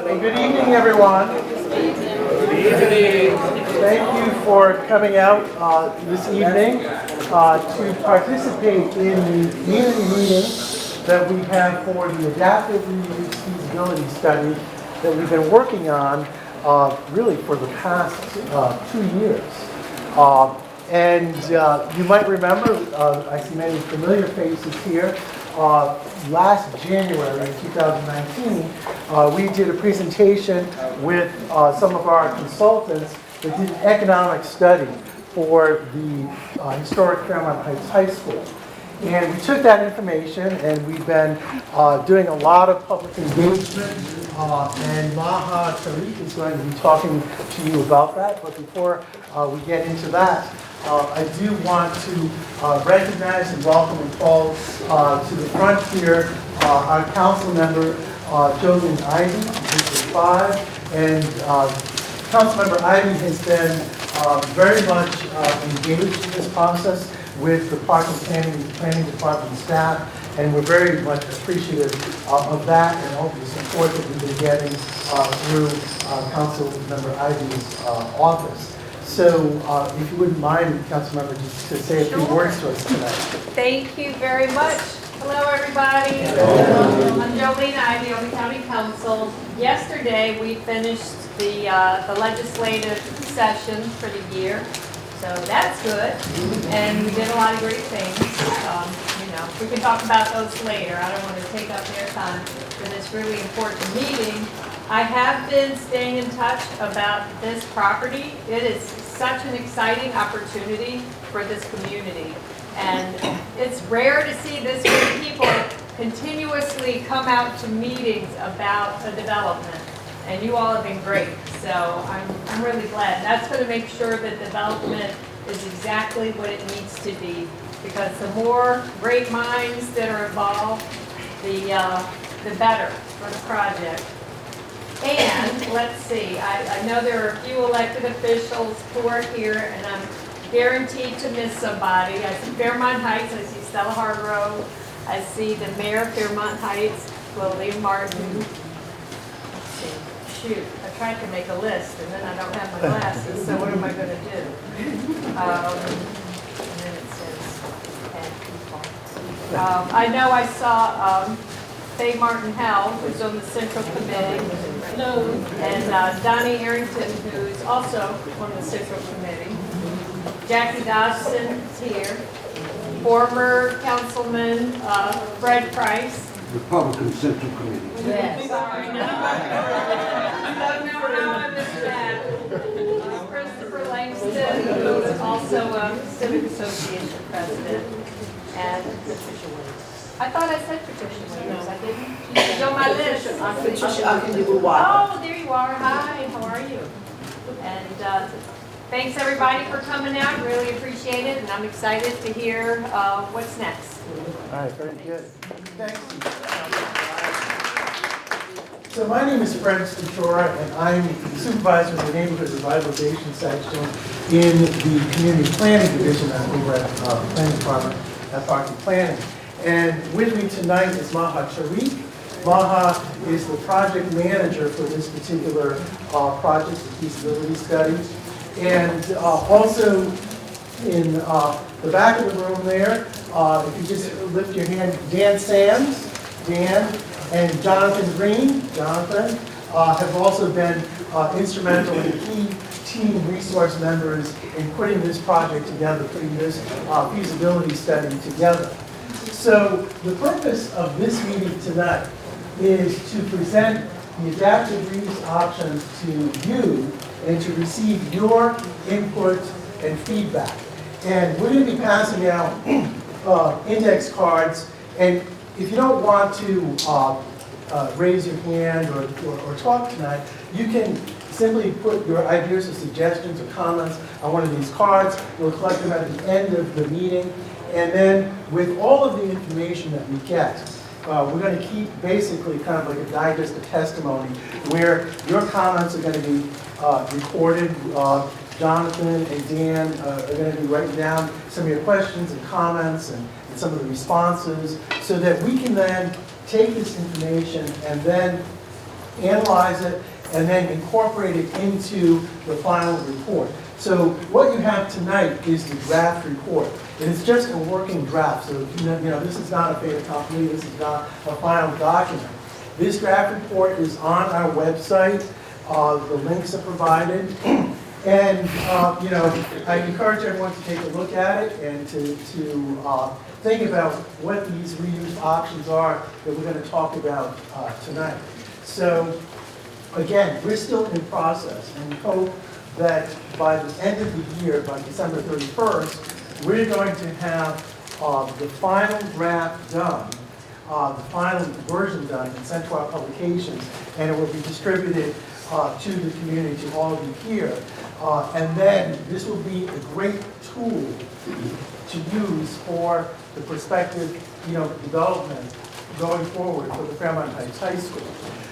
Well, good evening, everyone. Thank you for coming out this evening to participate in the community meeting that we have for the adaptive reuse feasibility study that we've been working on really for the past 2 years. And you might remember, I see many familiar faces here. Last January in 2019, we did a presentation with some of our consultants that did an economic study for the historic Fairmont Heights High School. And we took that information and we've been doing a lot of public engagement, and Maha Tariq is going to be talking to you about that. But before we get into that, I do want to recognize and welcome and call to the front here our council member, Jolene Ivey, District 5. And Councilmember Ivey has been very much engaged in this process with the Park and Planning Department staff, and we're very much appreciative of that and all the support that we've been getting through Councilmember Ivey's office. So if you wouldn't mind, Councilmember, just to say a few words to us tonight. Thank you very much. Hello, everybody. Hello. I'm Jolene Ivey, Oakland County Council. Yesterday, we finished the legislative session for the year, so that's good. And we did a lot of great things. We can talk about those later. I don't want to take up their time for this really important meeting. I have been staying in touch about this property. It is such an exciting opportunity for this community. And it's rare to see this many people continuously come out to meetings about a development. And you all have been great. So I'm really glad. That's going to make sure that development is exactly what it needs to be. Because the more great minds that are involved, the better for the project. And let's see, I know there are a few elected officials who are here, and I'm guaranteed to miss somebody. I see Fairmont Heights, I see Stella Hargrove, I see the mayor of Fairmont Heights, Lillian Martin. Let's see, shoot, I tried to make a list, and then I don't have my glasses, so what am I going to do? And then it says 10 people. I know I saw Faye Martin Howell, who's on the Central Committee. Hello. And Donnie Arrington, who's also on the Central Committee. Jackie Dodson is here. Former Councilman Fred Price. Republican Central Committee. Yes. Sorry. No, I missed that. Christopher Langston, who is also a Civic Association president. And I thought I said Patricia Williams. I didn't. She's on my list. Oh, there you are. Hi, how are you? And thanks everybody for coming out. Really appreciate it, and I'm excited to hear what's next. All right, very good. Thanks. So my name is Fred Statora, and I'm the supervisor of the Neighborhood Revitalization section in the Community Planning Division over at the Planning Department at Park and Planning. And with me tonight is Maha Tariq. Maha is the project manager for this particular project, the feasibility study. And also in the back of the room there, if you just lift your hand, Dan Sands, Dan, and Jonathan Green, Jonathan, have also been instrumental in key team resource members in putting this project together, putting this feasibility study together. So the purpose of this meeting tonight is to present the adaptive reuse options to you and to receive your input and feedback. And we're going to be passing out index cards, and if you don't want to raise your hand or talk tonight, you can simply put your ideas or suggestions or comments on one of these cards. We'll collect them at the end of the meeting. And then with all of the information that we get, we're going to keep basically kind of like a digest of testimony where your comments are going to be recorded. Jonathan and Dan are going to be writing down some of your questions and comments and some of the responses so that we can then take this information and then analyze it, and then incorporate it into the final report. So what you have tonight is the draft report. It is just a working draft, so this is not a fait accompli, this is not a final document. This draft report is on our website. The links are provided. And, I encourage everyone to take a look at it and to think about what these reuse options are that we're going to talk about tonight. So, again, we're still in process, and we hope that by the end of the year, by December 31st, we're going to have the final draft done, the final version done and sent to our publications, and it will be distributed to the community, to all of you here. And then this will be a great tool to use for the prospective, development going forward for the Fairmont Heights High School.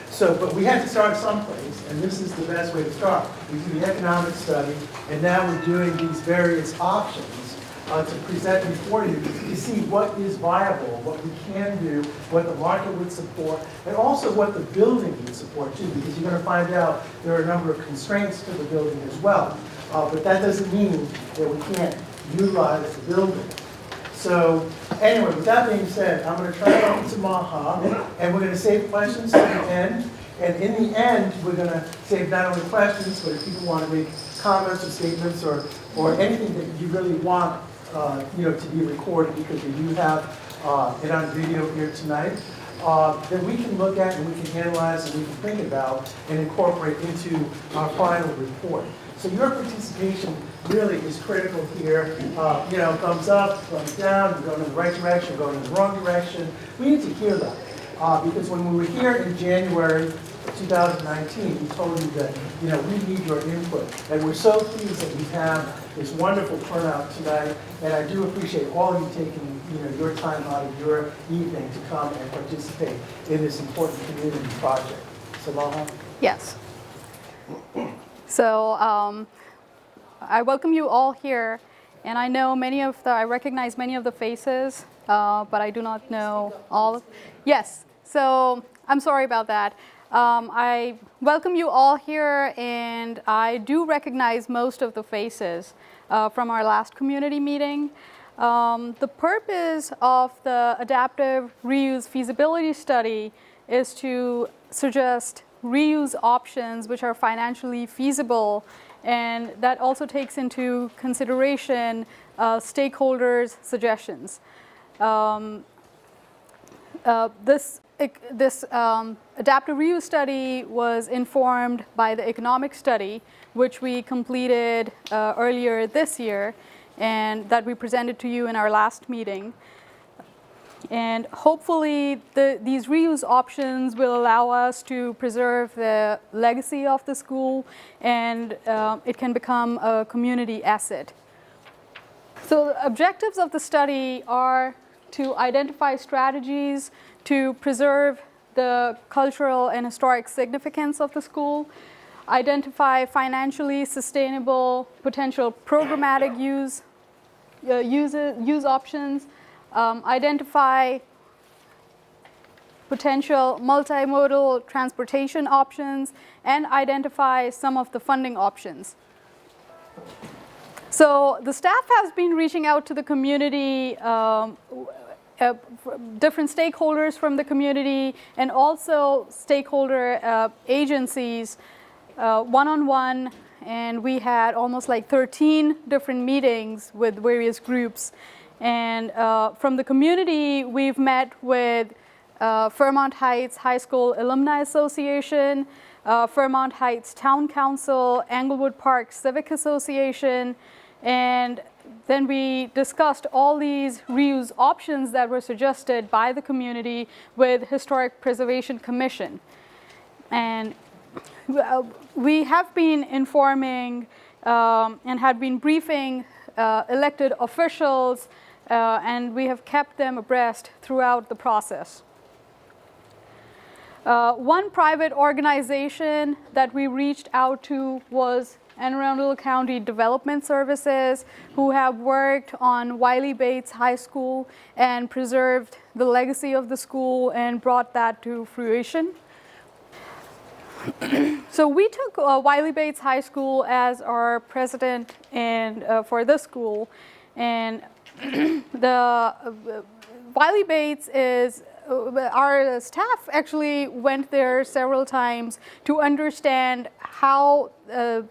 So, but we had to start someplace, and this is the best way to start. We did the economic study, and now we're doing these various options to present before you to see what is viable, what we can do, what the market would support, and also what the building would support too, because you're going to find out there are a number of constraints to the building as well. But that doesn't mean that we can't utilize the building. So anyway, with that being said, I'm going to turn it over to Maha, and we're going to save questions to the end. And in the end, we're going to save not only questions, but if people want to make comments or statements or anything that you really want to be recorded, because we do have it on video here tonight, that we can look at and we can analyze and we can think about and incorporate into our final report. So your participation really is critical here. Thumbs up, thumbs down, we're going in the right direction, we're going in the wrong direction. We need to hear that. Because when we were here in January 2019, we told you that, we need your input. And we're so pleased that we have this wonderful turnout tonight. And I do appreciate all of you taking, your time out of your evening to come and participate in this important community project. Samaha? Yes. So I welcome you all here. And I know I recognize many of the faces, but I do not know all. Yes. So I'm sorry about that. I welcome you all here, and I do recognize most of the faces from our last community meeting. The purpose of the adaptive reuse feasibility study is to suggest reuse options which are financially feasible, and that also takes into consideration stakeholders' suggestions. This adaptive reuse study was informed by the economic study, which we completed earlier this year, and that we presented to you in our last meeting. And hopefully these reuse options will allow us to preserve the legacy of the school, and it can become a community asset. So the objectives of the study are to identify strategies to preserve the cultural and historic significance of the school, identify financially sustainable potential programmatic use options, identify potential multimodal transportation options, and identify some of the funding options. So the staff has been reaching out to the community, different stakeholders from the community, and also stakeholder agencies one-on-one, and we had almost like 13 different meetings with various groups. And from the community, we've met with Fairmont Heights High School Alumni Association, Fairmont Heights Town Council, Englewood Park Civic Association, and then we discussed all these reuse options that were suggested by the community with Historic Preservation Commission. And we have been informing and had been briefing elected officials, and we have kept them abreast throughout the process. One private organization that we reached out to was Anne Arundel County Development Services, who have worked on Wiley Bates High School and preserved the legacy of the school and brought that to fruition. So we took Wiley Bates High School as our president and for this school, and the Wiley Bates is our staff actually went there several times to understand how the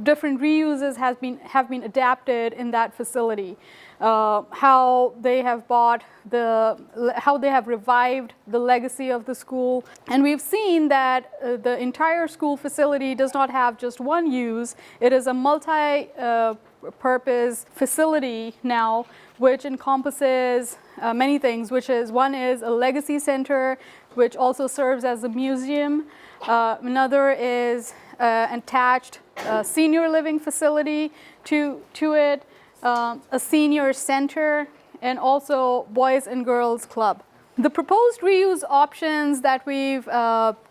different reuses have been adapted in that facility, how they have how they have revived the legacy of the school. And we've seen that the entire school facility does not have just one use. It is a multi-purpose facility now, which encompasses many things, one is a legacy center, which also serves as a museum. Another is attached senior living facility to it, a senior center, and also Boys and Girls Club. The proposed reuse options that we've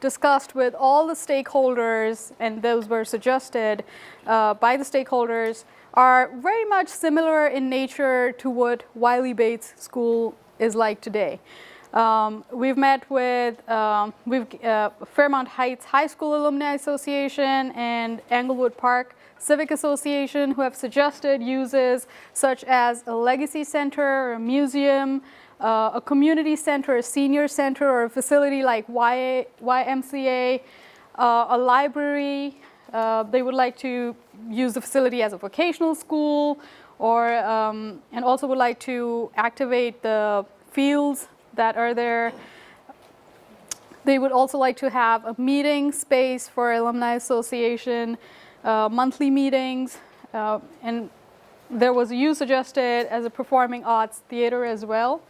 discussed with all the stakeholders, and those were suggested by the stakeholders, are very much similar in nature to what Wiley Bates School is like today. We've met with Fairmount Heights High School Alumni Association and Englewood Park Civic Association, who have suggested uses such as a legacy center, a museum, a community center, a senior center, or a facility like YMCA, a library. They would like to use the facility as a vocational school, or and also would like to activate the fields that are there. They would also like to have a meeting space for Alumni Association, monthly meetings, and there was a use suggested as a performing arts theater as well.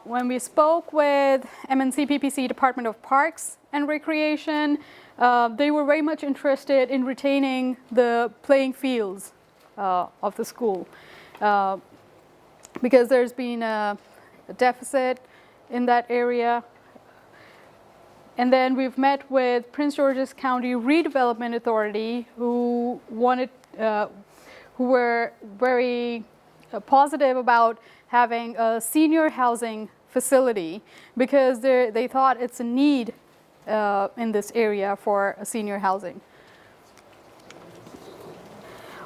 When we spoke with MNC PPC Department of Parks and Recreation, they were very much interested in retaining the playing fields of the school because there's been a deficit in that area. And then we've met with Prince George's County Redevelopment Authority, who were very positive about having a senior housing facility because they thought it's a need in this area for a senior housing.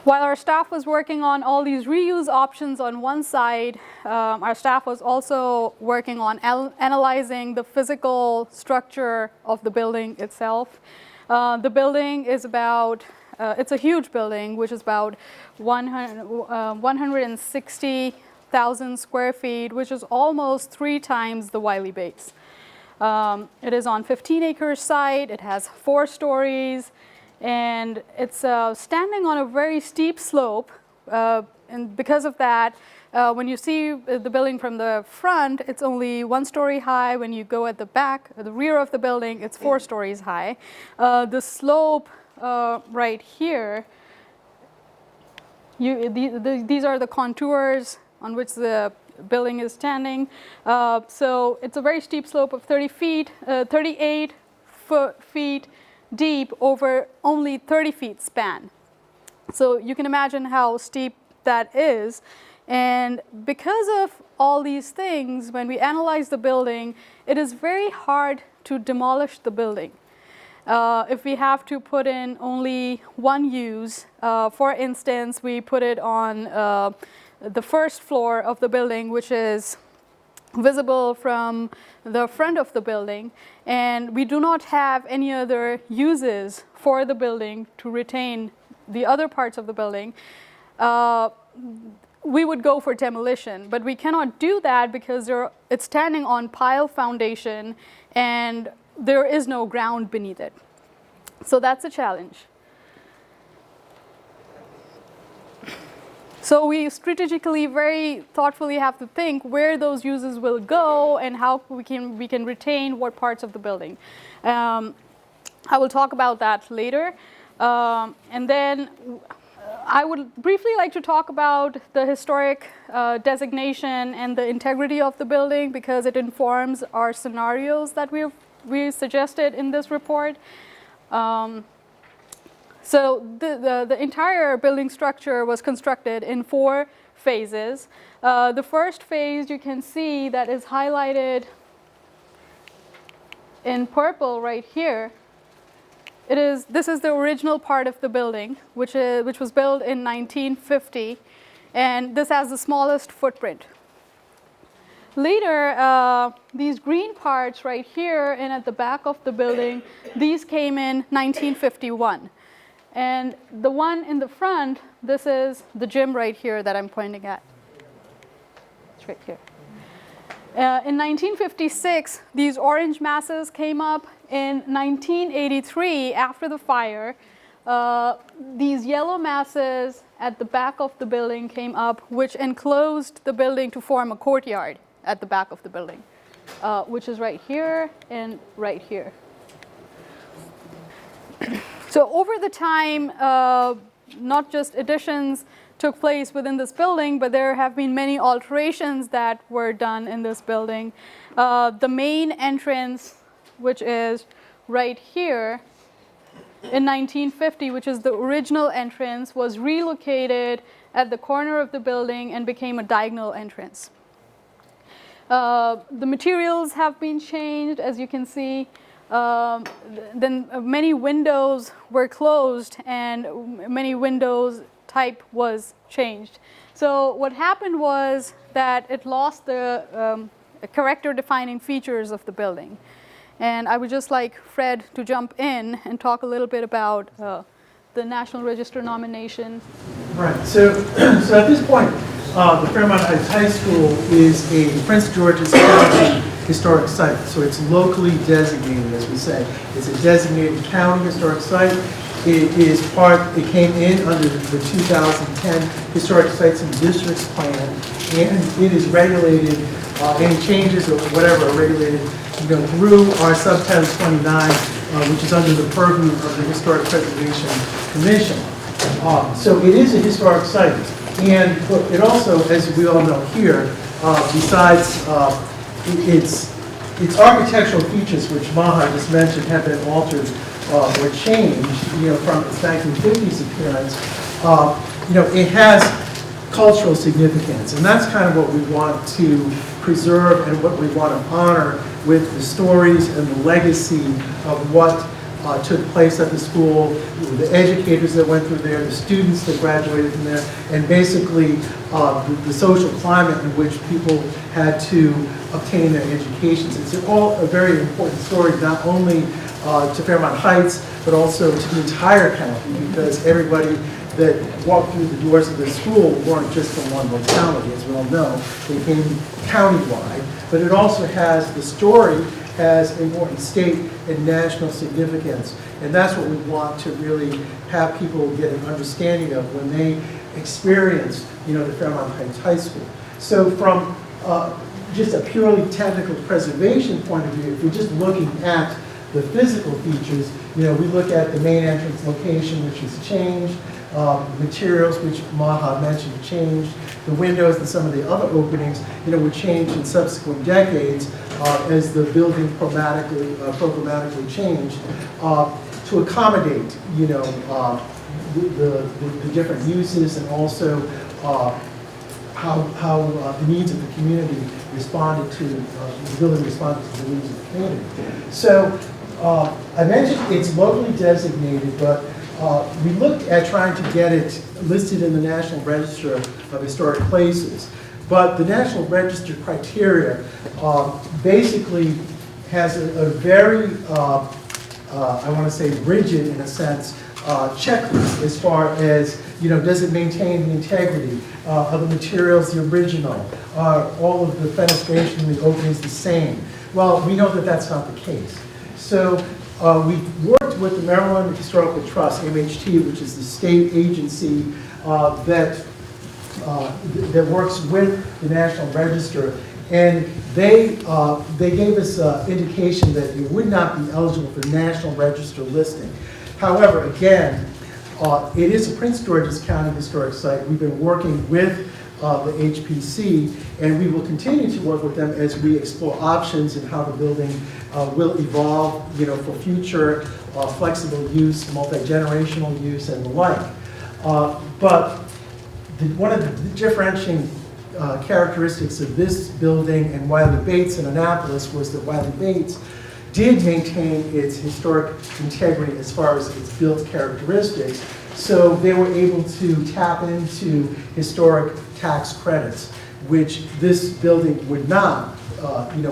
While our staff was working on all these reuse options on one side, our staff was also working on analyzing the physical structure of the building itself. The building is it's a huge building, which is about 160,000 square feet, which is almost 3 times the Wiley Bates. It is on 15-acre site, it has 4 stories, and it's standing on a very steep slope, and because of that, when you see the building from the front, it's only 1 story high. When you go at the back, the rear of the building, it's 4 stories high. The slope right here, these are the contours on which the building is standing. So it's a very steep slope of 38 feet deep over only 30 feet span. So you can imagine how steep that is. And because of all these things, when we analyze the building, it is very hard to demolish the building. If we have to put in only one use, for instance, we put it on the first floor of the building, which is visible from the front of the building, and we do not have any other uses for the building to retain the other parts of the building, we would go for demolition. But we cannot do that because it's standing on pile foundation and there is no ground beneath it. So that's a challenge. So we strategically, very thoughtfully have to think where those uses will go and how we can retain what parts of the building. I will talk about that later. And then I would briefly like to talk about the historic designation and the integrity of the building because it informs our scenarios that we suggested in this report. So the entire building structure was constructed in 4 phases. The first phase you can see that is highlighted in purple right here This is the original part of the building, which was built in 1950, and this has the smallest footprint. Later, these green parts right here and at the back of the building, these came in 1951. And the one in the front, this is the gym right here that I'm pointing at. It's right here. In 1956, these orange masses came up. In 1983, after the fire, these yellow masses at the back of the building came up, which enclosed the building to form a courtyard at the back of the building, which is right here and right here. So over the time, not just additions took place within this building, but there have been many alterations that were done in this building. The main entrance, which is right here, in 1950, which is the original entrance, was relocated at the corner of the building and became a diagonal entrance. The materials have been changed, as you can see. Then many windows were closed and many windows type was changed. So what happened was that it lost the character-defining features of the building. And I would just like Fred to jump in and talk a little bit about the National Register nomination. Right, so at this point, the Fairmont Heights High School is a Prince George's County historic site. So it's locally designated, as we say. It's a designated county historic site. It came in under the 2010 Historic Sites and Districts Plan, and it is regulated, any changes or whatever are regulated, through our subtitle 29, which is under the purview of the Historic Preservation Commission. So it is a historic site, and it also, as we all know here, besides its architectural features, which Maha just mentioned, have been altered or changed, from its 1950s appearance. It has cultural significance, and that's kind of what we want to preserve and what we want to honor with the stories and the legacy of what took place at the school, the educators that went through there, the students that graduated from there, and basically the social climate in which people had to obtain their educations. It's all a very important story, not only to Fairmont Heights, but also to the entire county, because everybody that walked through the doors of the school weren't just from one locality, as we all know. They came countywide, but it also has, the story has important state and national significance. And that's what we want to really have people get an understanding of when they experience, the Fairmont Heights High School. So from just a purely technical preservation point of view, if we're just looking at the physical features, we look at the main entrance location, which has changed, materials, which Maha mentioned, changed, the windows and some of the other openings, were changed in subsequent decades as the building programmatically changed to accommodate, the different uses, and also how the needs of the community responded to, the building responded to the needs of the community. So I mentioned it's locally designated, but we looked at trying to get it listed in the National Register of Historic Places. But the National Register criteria basically has a very, I want to say rigid in a sense, checklist as far as, does it maintain the integrity of the materials, the original, all of the fenestration and the openings the same. Well, we know that that's not the case. So we worked with the Maryland Historical Trust, MHT, which is the state agency that works with the National Register, and they gave us indication that it would not be eligible for National Register listing. However, again, it is a Prince George's County historic site. We've been working with the HPC, and we will continue to work with them as we explore options and how the building will evolve, for future flexible use, multi-generational use, and the like. But one of the differentiating characteristics of this building and Wiley Bates in Annapolis was that Wiley Bates did maintain its historic integrity as far as its built characteristics. So they were able to tap into historic tax credits, which this building would not,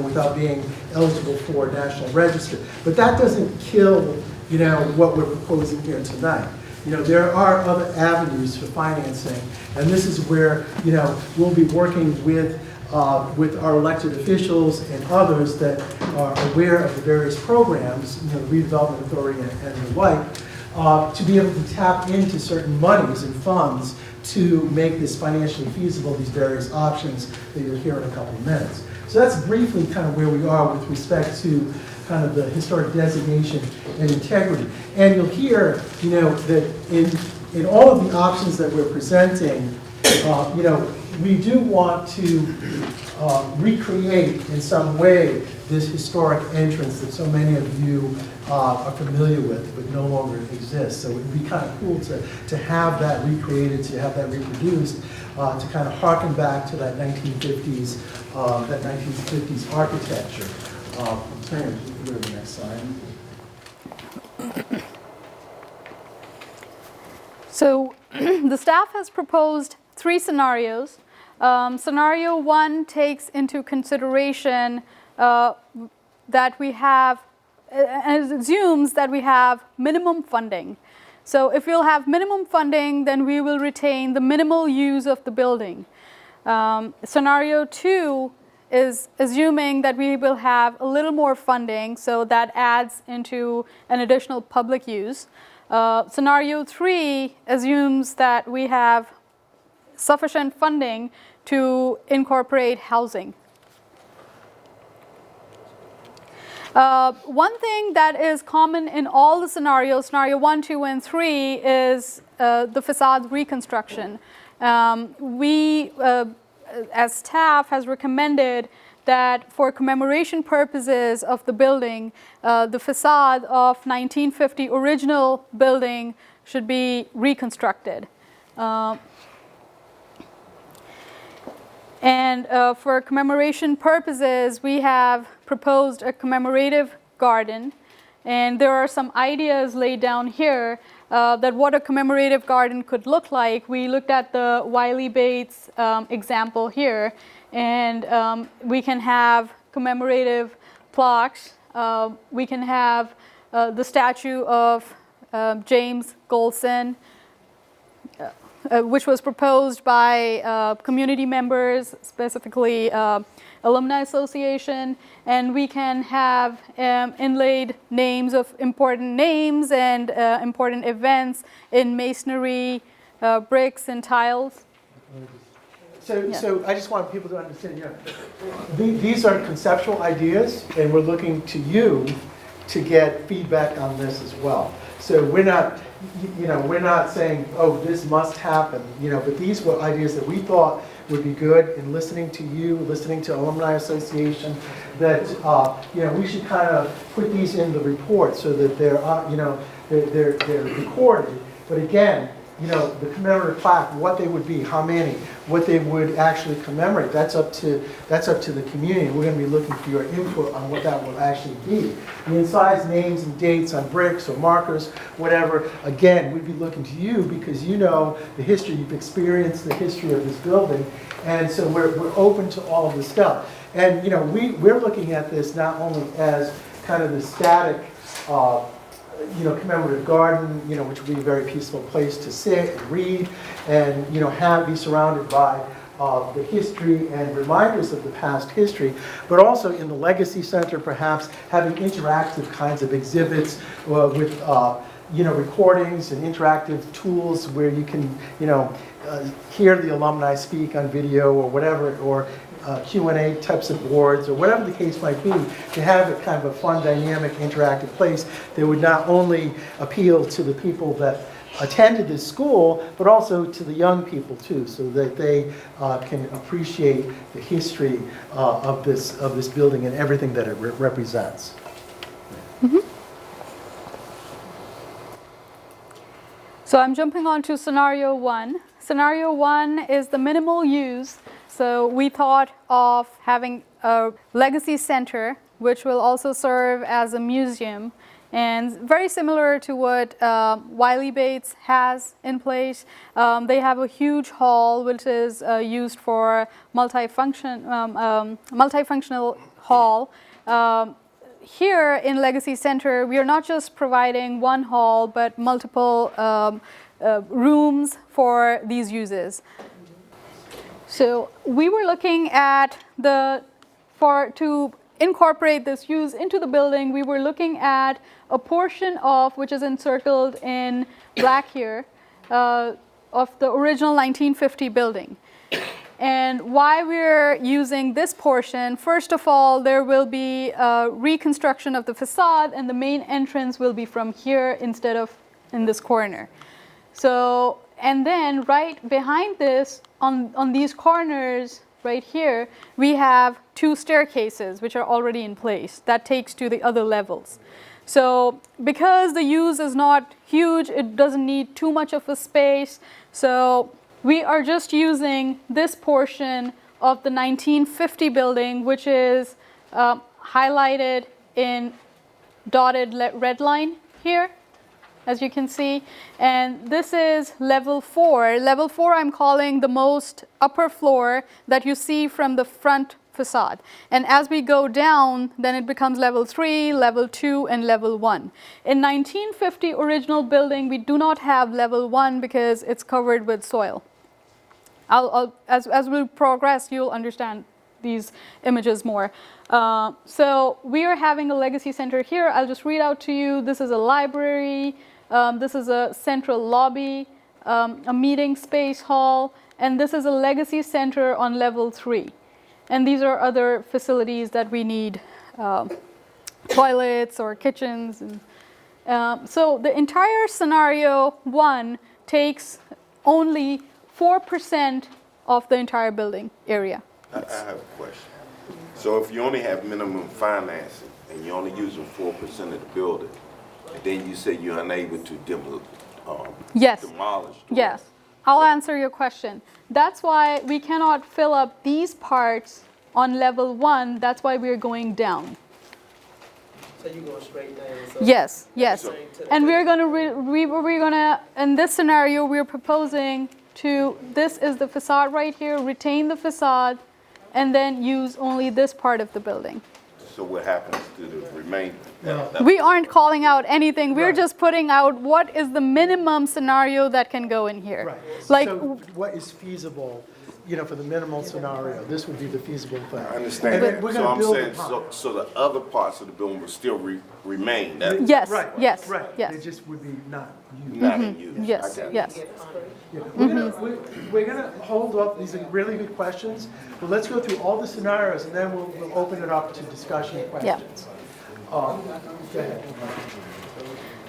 without being eligible for National Register. But that doesn't kill, what we're proposing here tonight. There are other avenues for financing, and this is where, we'll be working with our elected officials and others that are aware of the various programs, the Redevelopment Authority and the like, to be able to tap into certain monies and funds to make this financially feasible, these various options that you'll hear in a couple of minutes. So that's briefly kind of where we are with respect to kind of the historic designation and integrity. And you'll hear, that in all of the options that we're presenting, we do want to recreate in some way this historic entrance that so many of you are familiar with but no longer exists. So it would be kind of cool to have that recreated, to have that reproduced, to kind of harken back to that 1950s architecture. Turn to the next slide. So the staff has proposed 3 scenarios. Scenario 1 takes into consideration that we have, and it assumes that we have minimum funding. So if we'll have minimum funding, then we will retain the minimal use of the building. Scenario 2 is assuming that we will have a little more funding, so that adds into an additional public use. Scenario 3 assumes that we have sufficient funding to incorporate housing. One thing that is common in all the scenarios, scenario 1, 2, and 3, is the facade reconstruction. We, as staff, has recommended that for commemoration purposes of the building, the facade of 1950 original building should be reconstructed. And for commemoration purposes, we have proposed a commemorative garden. And there are some ideas laid down here that what a commemorative garden could look like. We looked at the Wiley Bates example here. And we can have commemorative plaques. We can have the statue of James Golson, which was proposed by community members, specifically Alumni Association, and we can have inlaid names of important names and important events in masonry, bricks, and tiles. So I just want people to understand, these are conceptual ideas, and we're looking to you to get feedback on this as well. So we're not, we're not saying, oh, this must happen, but these were ideas that we thought would be good in listening to you, listening to Alumni Association, that, we should kind of put these in the report so that they're, they're recorded. But again, the commemorative plaque, what they would be, how many, what they would actually commemorate, that's up to the community. We're going to be looking for your input on what that will actually be. The incised names and dates on bricks or markers, whatever, again, we'd be looking to you because you know the history, you've experienced the history of this building, and so we're open to all of this stuff. And we're looking at this not only as kind of the static commemorative garden, which would be a very peaceful place to sit and read and, be surrounded by the history and reminders of the past history, but also in the Legacy Center, perhaps having interactive kinds of exhibits with, recordings and interactive tools where you can, hear the alumni speak on video or whatever, or Q&A types of boards, or whatever the case might be, to have a kind of a fun, dynamic, interactive place that would not only appeal to the people that attended this school, but also to the young people too, so that they can appreciate the history of this building and everything that it represents. Mm-hmm. So I'm jumping on to scenario 1. Scenario 1 is the minimal use. So we thought of having a legacy center which will also serve as a museum. And very similar to what Wiley Bates has in place, they have a huge hall which is used for multifunctional hall. Here in Legacy Center, we are not just providing one hall, but multiple rooms for these uses. So we were looking at to incorporate this use into the building, we were looking at a portion of, which is encircled in black here, of the original 1950 building. And why we're using this portion, first of all, there will be a reconstruction of the facade, and the main entrance will be from here instead of in this corner. So, and then right behind this, on these corners, right here, we have 2 staircases which are already in place. That takes to the other levels. So because the use is not huge, it doesn't need too much of a space. So we are just using this portion of the 1950 building, which is highlighted in dotted red line here, as you can see. And this is level 4. Level 4 I'm calling the most upper floor that you see from the front facade. And as we go down, then it becomes level 3, level 2, and level 1. In 1950 original building, we do not have level 1 because it's covered with soil. As we progress, you'll understand these images more. So we are having a Legacy Center here. I'll just read out to you. This is a library. This is a central lobby, a meeting space hall, and this is a Legacy Center on level 3. And these are other facilities that we need, toilets or kitchens. And, so the entire scenario 1 takes only 4% of the entire building area. I have a question. So if you only have minimum financing and you're only using 4% of the building, and then you say you're unable to Yes. demolish. Yes. I'll answer your question. That's why we cannot fill up these parts on level 1. That's why we're going down. So you go straight down. So Yes, yes. So- And we're gonna, in this scenario, we're proposing to, this is the facade right here, retain the facade, and then use only this part of the building. So what happens to the remainder? We aren't calling out anything. We're Right. just putting out what is the minimum scenario that can go in here. Right. Like, So what is feasible, for the minimal scenario, this would be the feasible thing. I understand And then that. we're So gonna I'm build saying, upon it. so the other parts of the building will still remain. That yes, Right, yes, right. yes. They just would be not used. not in use. Yes, I got it. yes. Yeah. We're gonna hold up, these are really good questions, but let's go through all the scenarios and then we'll open it up to discussion and questions. Go ahead.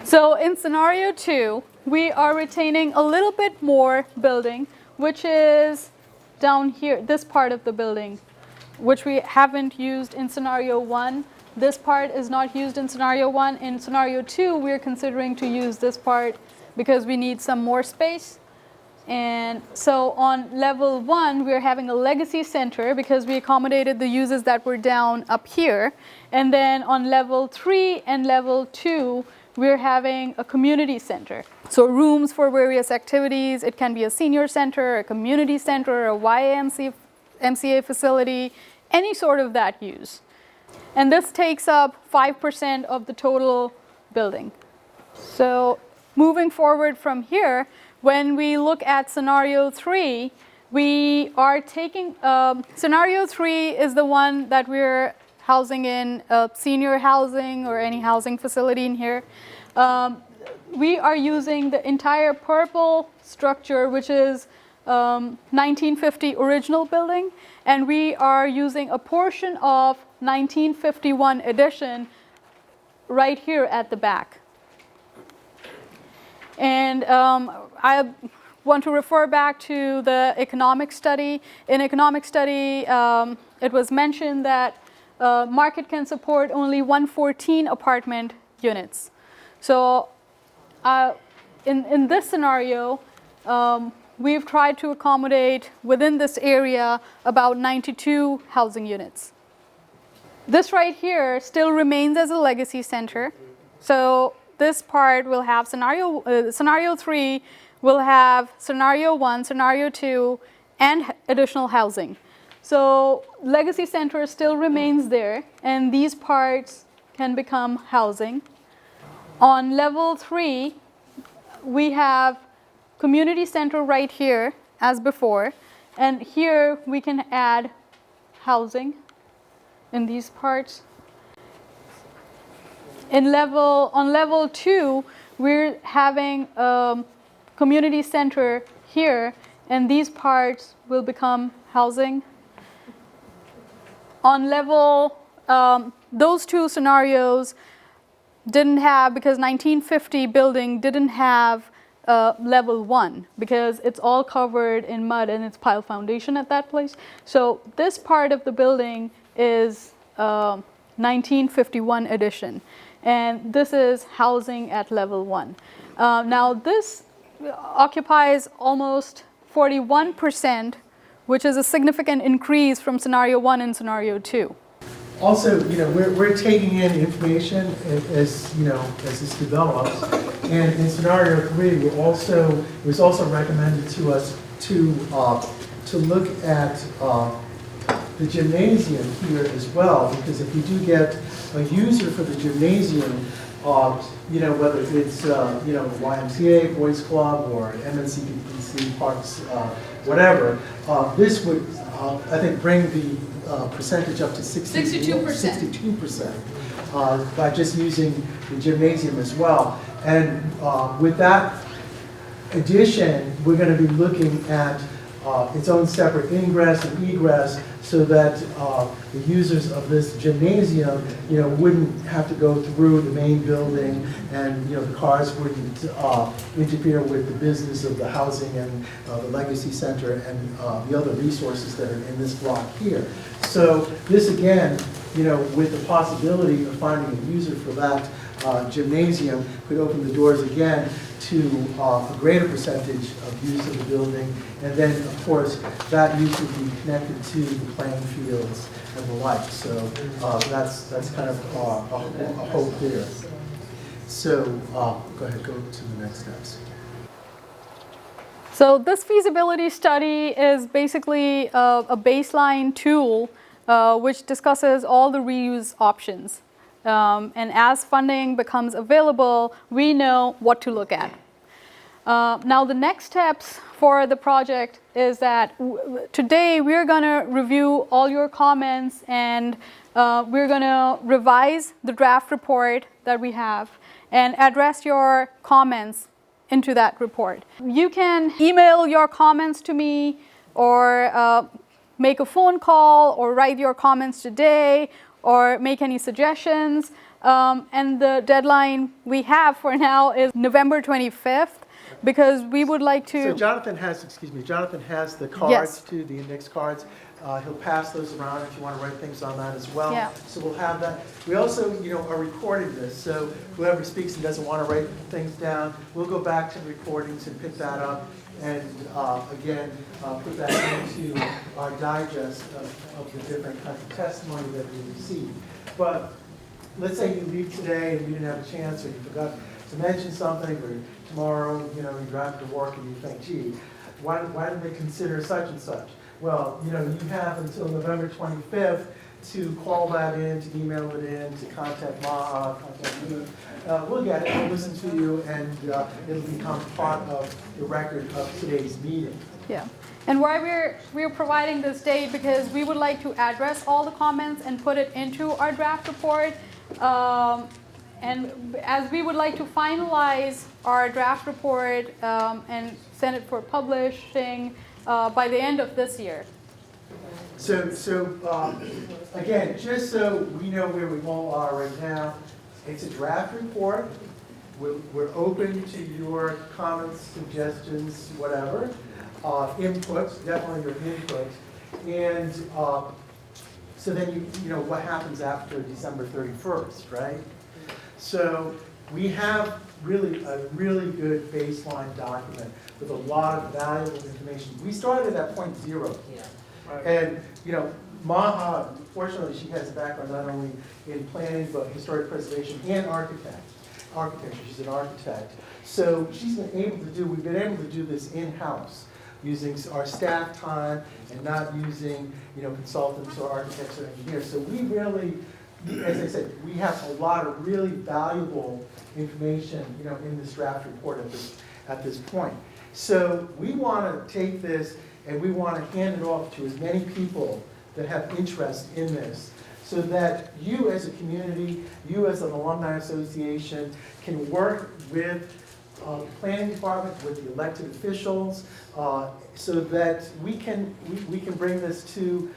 So in scenario 2, we are retaining a little bit more building, which is down here, this part of the building, which we haven't used in scenario 1. This part is not used in scenario 1. In scenario 2, we're considering to use this part because we need some more space. And so on level 1, we're having a Legacy Center because we accommodated the uses that were down up here. And then on level 3 and level 2, we're having a community center. So rooms for various activities. It can be a senior center, a community center, a YMCA facility, any sort of that use. And this takes up 5% of the total building. So moving forward from here, when we look at scenario 3, we are taking, scenario 3 is the one that we're housing in senior housing or any housing facility in here. We are using the entire purple structure, which is 1950 original building, and we are using a portion of 1951 addition right here at the back. And I want to refer back to the economic study. In economic study, it was mentioned that market can support only 114 apartment units. So in this scenario, we've tried to accommodate within this area about 92 housing units. This right here still remains as a legacy center. So this part will have scenario 3 will have scenario 1, scenario 2, and additional housing. So legacy center still remains there, and these parts can become housing. On level 3, we have community center right here as before, and here we can add housing in these parts. On level 2, we're having a community center here, and these parts will become housing. On level, those two scenarios didn't have, because 1950 building didn't have level 1, because it's all covered in mud and it's pile foundation at that place. So this part of the building is 1951 edition, and this is housing at level 1. Now this occupies almost 41%, which is a significant increase from scenario 1 and scenario 2. Also, we're taking in information as this develops, and in scenario 3, it was also recommended to us to look at the gymnasium here as well, because if we do get a user for the gymnasium, whether it's the YMCA, Boys Club, or MNCPC, Parks, whatever, this would, I think, bring the percentage up to 62%, by just using the gymnasium as well. And with that addition, we're going to be looking at its own separate ingress and egress, so that the users of this gymnasium, wouldn't have to go through the main building, and the cars wouldn't interfere with the business of the housing and the legacy center and the other resources that are in this block here. So this again, with the possibility of finding a user for that gymnasium, could open the doors again to a greater percentage of use of the building, and then of course that use would be connected to the playing fields and the like. So that's kind of a hope there. So go ahead, go to the next steps. So this feasibility study is basically a baseline tool which discusses all the reuse options. And as funding becomes available, we know what to look at. Now the next steps for the project is that today we're going to review all your comments, and we're going to revise the draft report that we have and address your comments into that report. You can email your comments to me, or make a phone call, or write your comments today, or make any suggestions. And the deadline we have for now is November 25th, because we would like to... So Jonathan has the cards, Yes. too, the index cards. He'll pass those around if you want to write things on that as well. Yeah. So we'll have that. We also, are recording this, so whoever speaks and doesn't want to write things down, we'll go back to the recordings and pick that up, and again, put that into our digest of the different kinds of testimony that we receive. But let's say you leave today and you didn't have a chance, or you forgot to mention something, or tomorrow, you drive to work and you think, gee, why didn't they consider such and such? Well, you have until November 25th to call that in, to email it in, to contact Maha, contact me. We'll get it, we'll listen to you, and it'll become part of the record of today's meeting. Yeah. And why we're providing this date, because we would like to address all the comments and put it into our draft report. And as we would like to finalize our draft report and send it for publishing by the end of this year. So again, just so we know where we all are right now, it's a draft report. We're open to your comments, suggestions, whatever, inputs, definitely your input. And so then what happens after December 31st, right? So we have really a really good baseline document with a lot of valuable information. We started at point 0. Yeah. And, Maha, fortunately, she has a background not only in planning, but historic preservation and architecture. She's an architect. So we've been able to do this in-house using our staff time and not using, consultants or architects or engineers. So we really, as I said, we have a lot of really valuable information, in this draft report at this point. So we want to take this and we want to hand it off to as many people that have interest in this, so that you as a community, you as an alumni association, can work with the planning department, with the elected officials, so that we can bring this to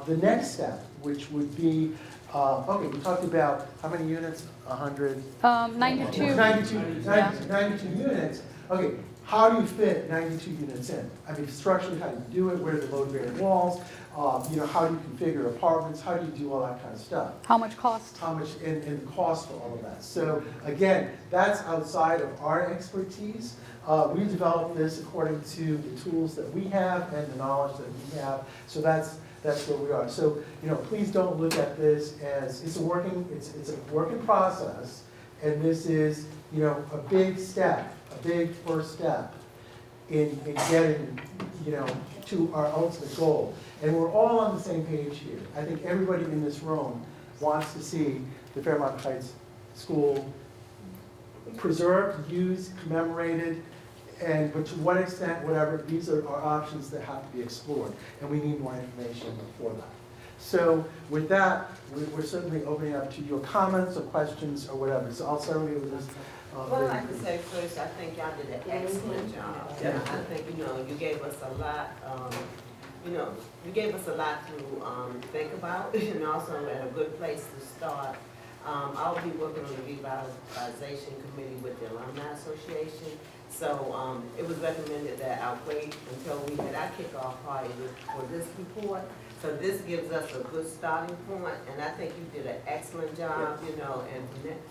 the next step, which would be, okay, we talked about how many units? 100? 92. 92 units. Okay, how do you fit 92 units in? I mean, structurally, how do you do it? Where are the load-bearing walls? How do you configure apartments? How do you do all that kind of stuff? How much cost? How much, and the cost for all of that. So again, that's outside of our expertise. We developed this according to the tools that we have and the knowledge that we have. So that's where we are. So, please don't look at this as, it's a working process, and this is, a big step, a big first step in getting, to our ultimate goal. And we're all on the same page here. I think everybody in this room wants to see the Fairmont Heights School preserved, used, commemorated, but to what extent, whatever, these are our options that have to be explored, and we need more information for that. So with that, we're certainly opening up to your comments or questions or whatever. So I'll start with you with this. Well, I'd like to say first, I think y'all did an excellent job. Yeah. I think, you gave us a lot, you gave us a lot to think about, and also at a good place to start. I'll be working on the revitalization committee with the Alumni Association. So it was recommended that I wait until we had our kickoff party for this report. So this gives us a good starting point, and I think you did an excellent job, and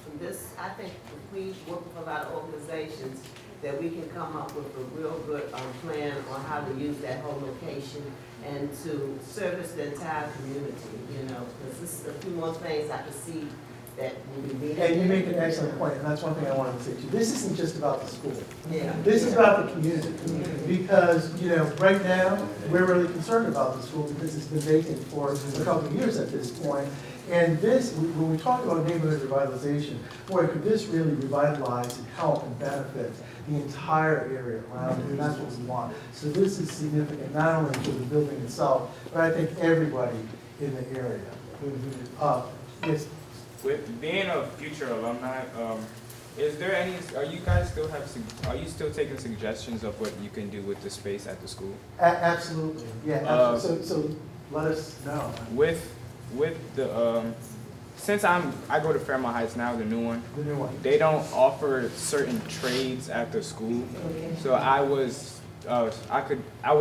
from this, I think if we work with a lot of organizations, that we can come up with a real good plan on how to use that whole location and to service the entire community, because this is a few more things I can see that will be needed. And you make an excellent point, and that's one thing I wanted to say too. This isn't just about the school. Yeah. This is about the community. Because, right now, we're really concerned about the school because it's been vacant for a couple of years at this point. And this, when we talk about neighborhood revitalization, boy, could this really revitalize and help and benefit the entire area around it, and that's what we want. So this is significant, not only for the building itself, but I think everybody in the area. Yes. With being a future alumni, are you still taking suggestions of what you can do with the space at the school? Absolutely, yeah, absolutely. So let us know. With the, since I go to Fairmont Heights now, the new one, they don't offer certain trades at the school. So I would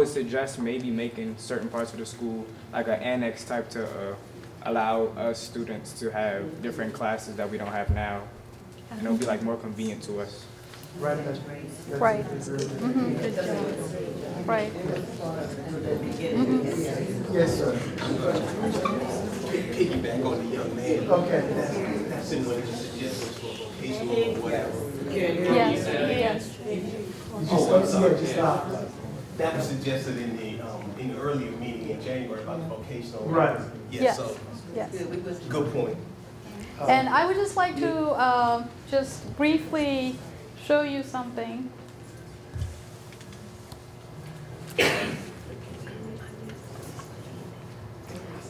suggest maybe making certain parts of the school like an annex type to allow us students to have different classes that we don't have now. And it'll be like more convenient to us. Right. Right. Right. Yes, sir. Piggyback on the young man. Okay. Similar to suggestions for vocational or whatever. Yes. Just stop. That was suggested in the earlier meeting in January about the vocational. Right. Yes. So, Yes. good point. And I would just like to just briefly show you something.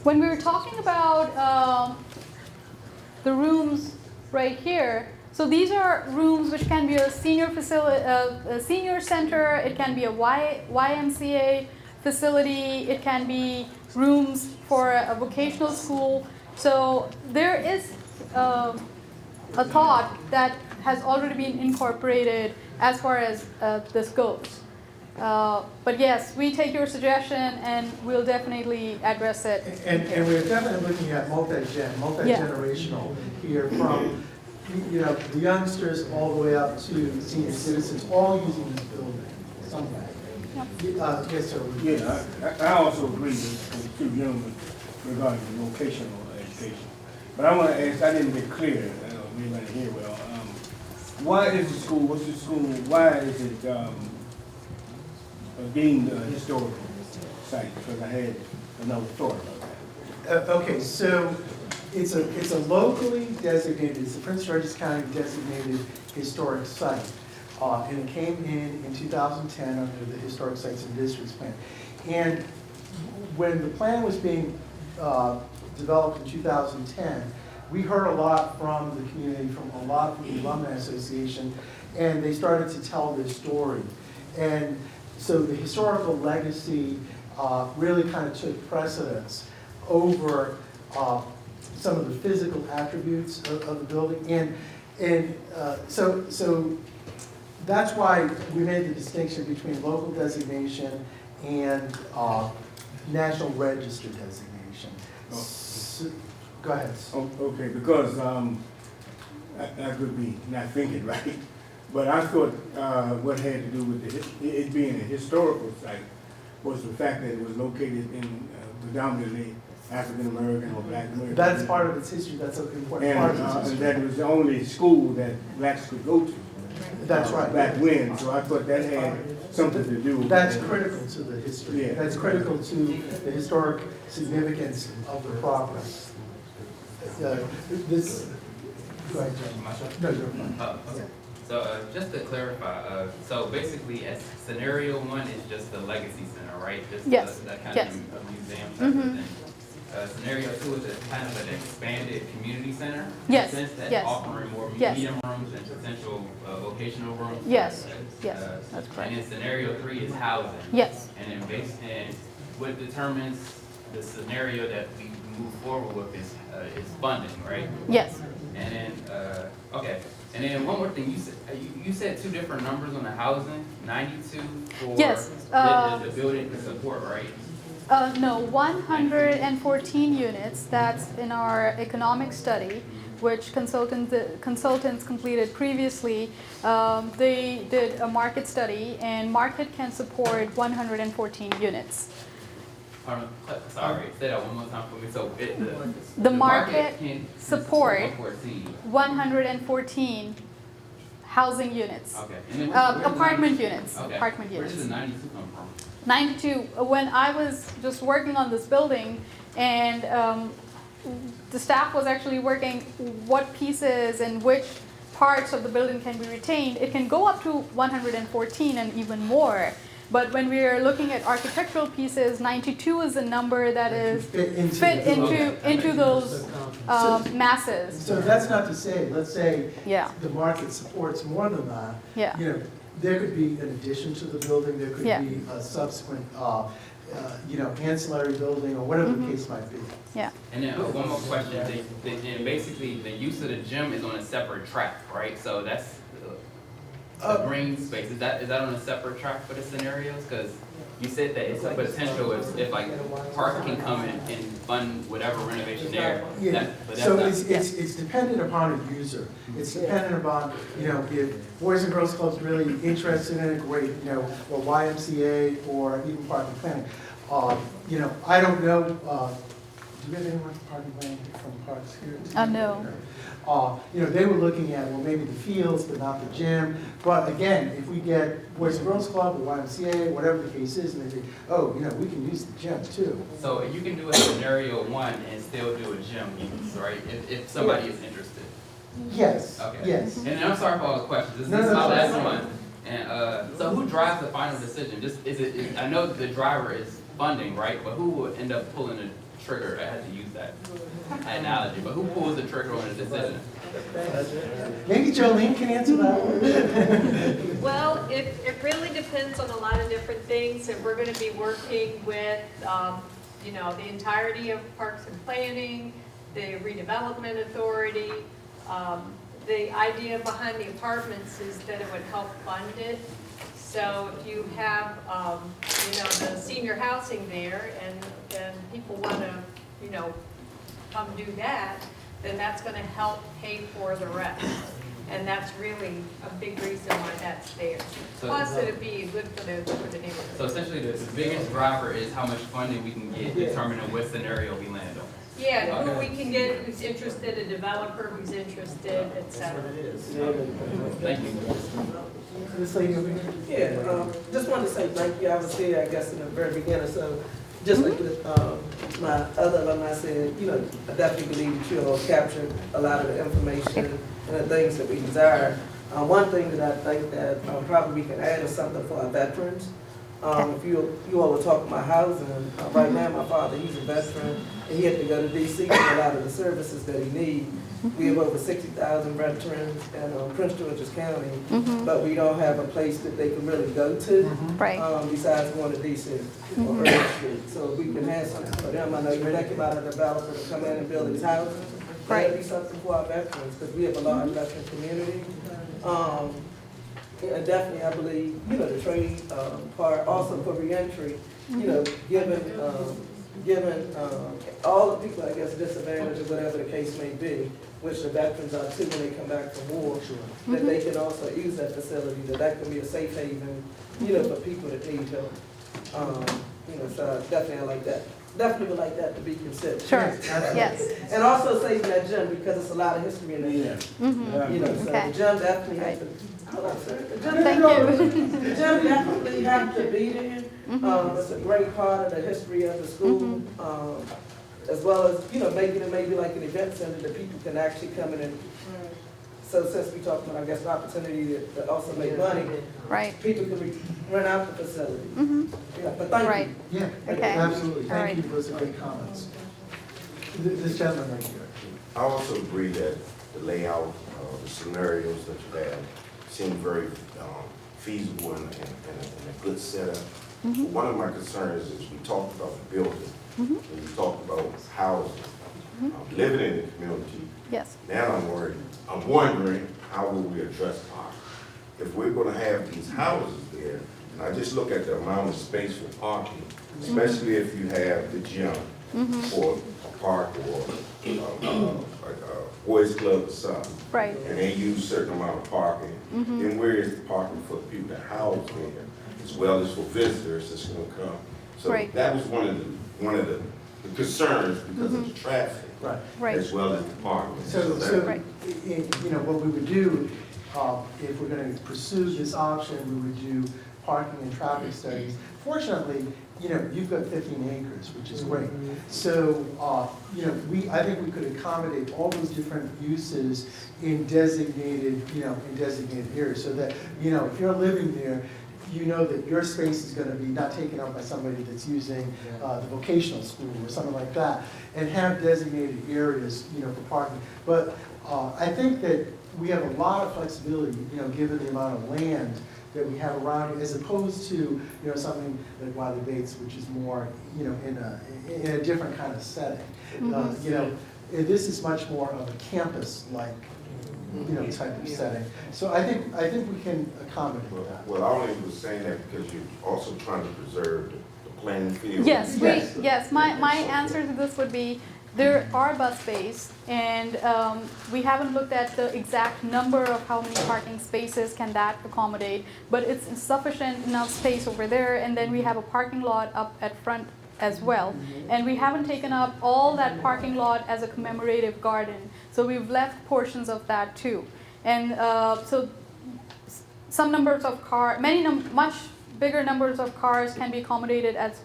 When we were talking about the rooms right here, so these are rooms which can be a senior facility, a senior center. It can be a YMCA facility. It can be rooms for a vocational school. So there is a thought that has already been incorporated as far as this goes. But yes, we take your suggestion and we'll definitely address it. And we're definitely looking at multi-generational here, from the youngsters all the way up to senior citizens, all using this building some way. Yes, sir. Yeah, I also agree with the two gentlemen. regarding the vocational education. But I want to ask, I didn't get clear, maybe I didn't hear well. Why is the school, what's the school, why is it deemed a historical site? Because I had another thought about that. Okay, so it's a locally designated, it's the Prince George's County designated historic site. And it came in 2010 under the Historic Sites and Districts Plan. And when the plan was being developed in 2010, we heard a lot from the community, from a lot from the Alumni Association, and they started to tell their story. And so the historical legacy really kind of took precedence over some of the physical attributes of the building. And so that's why we made the distinction between local designation and National Register designation. So, go ahead. Oh, okay, because I could be not thinking right, but I thought what had to do with it being a historical site was the fact that it was located in predominantly African American or Black American. That's part of its history. That's an important part of its And history. that was the only school that blacks could go to. That's right. Back when, so I thought that had something to do with. That's critical to the history. Yeah. That's critical to the historic significance of the property. This, go ahead, John. No, you're fine. Okay. So just to clarify, so basically, as scenario one is just the legacy center, right? Just Yes. that kind Yes. of a museum type of thing. Scenario two is a kind of an expanded community center. Yes, In the sense that yes. offering more Yes. medium rooms and potential vocational rooms. Yes, yes, that's And correct. then scenario three is housing. Yes, And then and what determines the scenario that we move forward with is funding, right? yes, And then, okay, and then one more thing, you said two different numbers on the housing, 92 for Yes, the building to support, right? no, 114 units, that's in our economic study, which consultants completed previously. They did a market study, and market can support 114 units. Pardon, sorry, say that one more time for me, so The market can support 114. 114 housing units. Okay. And then where's Apartment 92? units, Okay. apartment Where units. does the 92 come from? 92, when I was just working on this building, and the staff was actually working what pieces and which parts of the building can be retained, it can go up to 114 and even more. But when we are looking at architectural pieces, 92 is a number that is fit into those masses. So that's not to say, let's say Yeah, the market supports more than that. yeah, You know, there could be an addition to the building, there could Yeah. be a subsequent, ancillary building, or whatever the case might be. yeah. And then one more question, and basically, the use of the gym is on a separate track, right? So that's the green space, is that on a separate track for the scenarios? Because you said that it's a potential if like park can come and fund whatever renovation there. Yeah, But that's so not- it's dependent upon a user. It's dependent upon, if Boys and Girls Club's really interested in it, great, or YMCA, or even Park and Planning. I don't know, do we have anyone from Park and Planning from Parks here? No. They were looking at, well, maybe the fields, but not the gym. But again, if we get Boys and Girls Club or YMCA, whatever the case is, and they say, oh, we can use the gym too. So you can do a scenario one and still do a gym use, right? If somebody is interested. Yes, Okay. yes. And then I'm sorry for all the questions. This No, is no, my no, last no. one. And so who drives the final decision? I know the driver is funding, right? But who will end up pulling the trigger? I had to use that analogy, but who pulls the trigger on a decision? Maybe Jolene can answer that one. Well, it really depends on a lot of different things, and we're going to be working with, the entirety of Parks and Planning, the Redevelopment Authority. The idea behind the apartments is that it would help fund it. So if you have, the senior housing there, and people want to, come do that, then that's going to help pay for the rest. And that's really a big reason why that's there. So- Plus, it'd be good for the So neighborhood. essentially, the biggest driver is how much funding we can get, determining what scenario we land on. Yeah, who we can get, who's interested, a developer who's interested, et cetera. Thank you. This lady over here? Yeah, just wanted to say thank you. I was here, I guess, in the very beginning, so just like with, my other alumni said, you know, I definitely believe that you'll capture a lot of the information and the things that we desire. One thing that I think that probably we can add is something for our veterans. If you all were talking about housing, right now, my father, he's a veteran, and he had to go to DC for a lot of the services that he needs. We have over 60,000 veterans in Prince George's County, but we don't have a place that they can really go to, Right. besides going to DC or Earl Street. So if we can have something for them. I know you're thinking about a developer to come in and build these houses. Right. That'd be something for our veterans, because we have a large veteran community. And definitely, I believe, you know, the trade part, also for reentry, you know, given all the people, I guess, disadvantaged or whatever the case may be, which the veterans are too when they come back from war, that they can also use that facility, that can be a safe haven, you know, for people that need help. You know, so definitely I like that. Definitely would like that to be considered. Sure, yes. And also saving that gym, because it's a lot of history in that gym. You know, so Okay. the gym definitely has to, hold on, sir. The gym Thank you. The gym definitely have to be there. It's a great part of the history of the school. As well as, you know, making it maybe like an event center that people can actually come in and, so since we talked about, I guess, the opportunity to also make money, Right. people can rent out the facility. Yeah, but thank Right. you. Yeah, Okay. absolutely. All Thank right. you. Those are great comments. This gentleman right here. I also agree that the layout, the scenarios that you have seem very feasible and a good setup. One of my concerns is we talked about the building, and we talked about housing, living in the community. Yes. Now I'm wondering, how will we address parking? If we're gonna have these houses there, and I just look at the amount of space for parking, especially if you have the gym or a park or like a boys club or something, Right. and they use a certain amount of parking, then where is the parking for the people that house there, as well as for visitors that's gonna come? So Right. that was one of the concerns because of the traffic, Right. Right. as well as the parking. So, that- Right. you know, what we would do, if we're gonna pursue this option, we would do parking and traffic studies. Fortunately, you know, you've got 15 acres, which is great. So, you know, I think we could accommodate all those different uses in designated areas, so that, you know, if you're living there, you know that your space is gonna be not taken up by somebody that's using the vocational school or something like that, and have designated areas, you know, for parking. But I think that we have a lot of flexibility, you know, given the amount of land that we have around here, as opposed to, you know, something like Wiley Bates, which is more, you know, in a different kind of setting. You know, this is much more of a campus-like, you know, type of setting. So I think we can accommodate that. Well, I only was saying that because you're also trying to preserve the playing field. Yes, Yes. yes, my answer to this would be, there are bus bays, and we haven't looked at the exact number of how many parking spaces can that accommodate, but it's sufficient enough space over there, and then we have a parking lot up at front as well. And we haven't taken up all that parking lot as a commemorative garden, so we've left portions of that too. And so some numbers of cars, much bigger numbers of cars can be accommodated as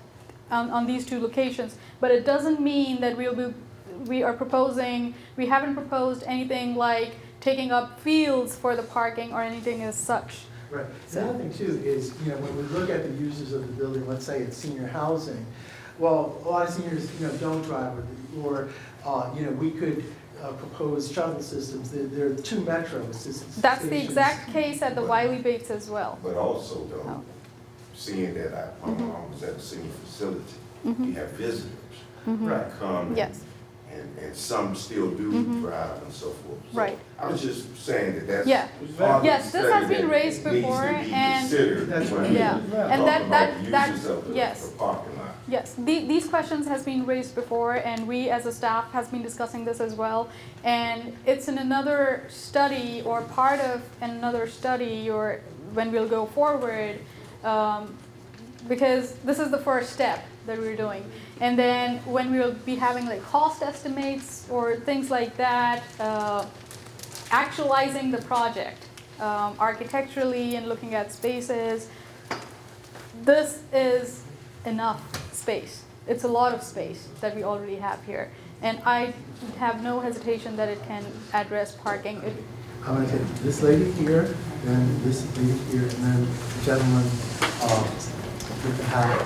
on these two locations, but it doesn't mean that we haven't proposed anything like taking up fields for the parking or anything as such. Right. The other thing too is, you know, when we look at the uses of the building, let's say it's senior housing, well, a lot of seniors, you know, don't drive, or you know, we could propose shuttle systems. There are 2 metro assistance That's the stations. exact case at the Wiley Bates as well. But also though, Oh. seeing that my mom was at a senior facility, we have visitors that come. Yes. And some still do drive and so forth. So Right. I was just saying that that's. Yeah. part of Yes, the this has study been that raised needs to before, be and considered That's when right. we Yeah. talk And about the that uses of the yes. parking lot. Yes, these questions has been raised before, and we as a staff has been discussing this as well. And it's in another study or part of another study or when we'll go forward, because this is the first step that we're doing. And then when we'll be having like cost estimates or things like that, actualizing the project architecturally and looking at spaces, this is enough space. It's a lot of space that we already have here. And I have no hesitation that it can address parking. I'm going to take this lady here, then this lady here, and then the gentleman with the hat.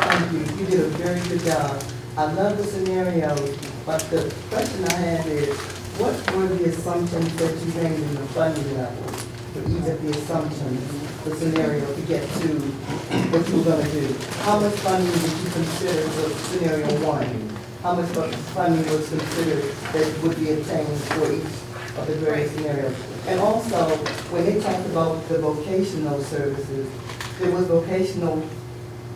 Thank you. You did a very good job. I love the scenarios, but the question I have is, what were the assumptions that you made in the funding level for each of the assumptions, the scenario to get to what you were going to do? How much funding did you consider for scenario one? How much funding was considered that would be obtained for each of the various scenarios? And also, when they talked about the vocational services, there was vocational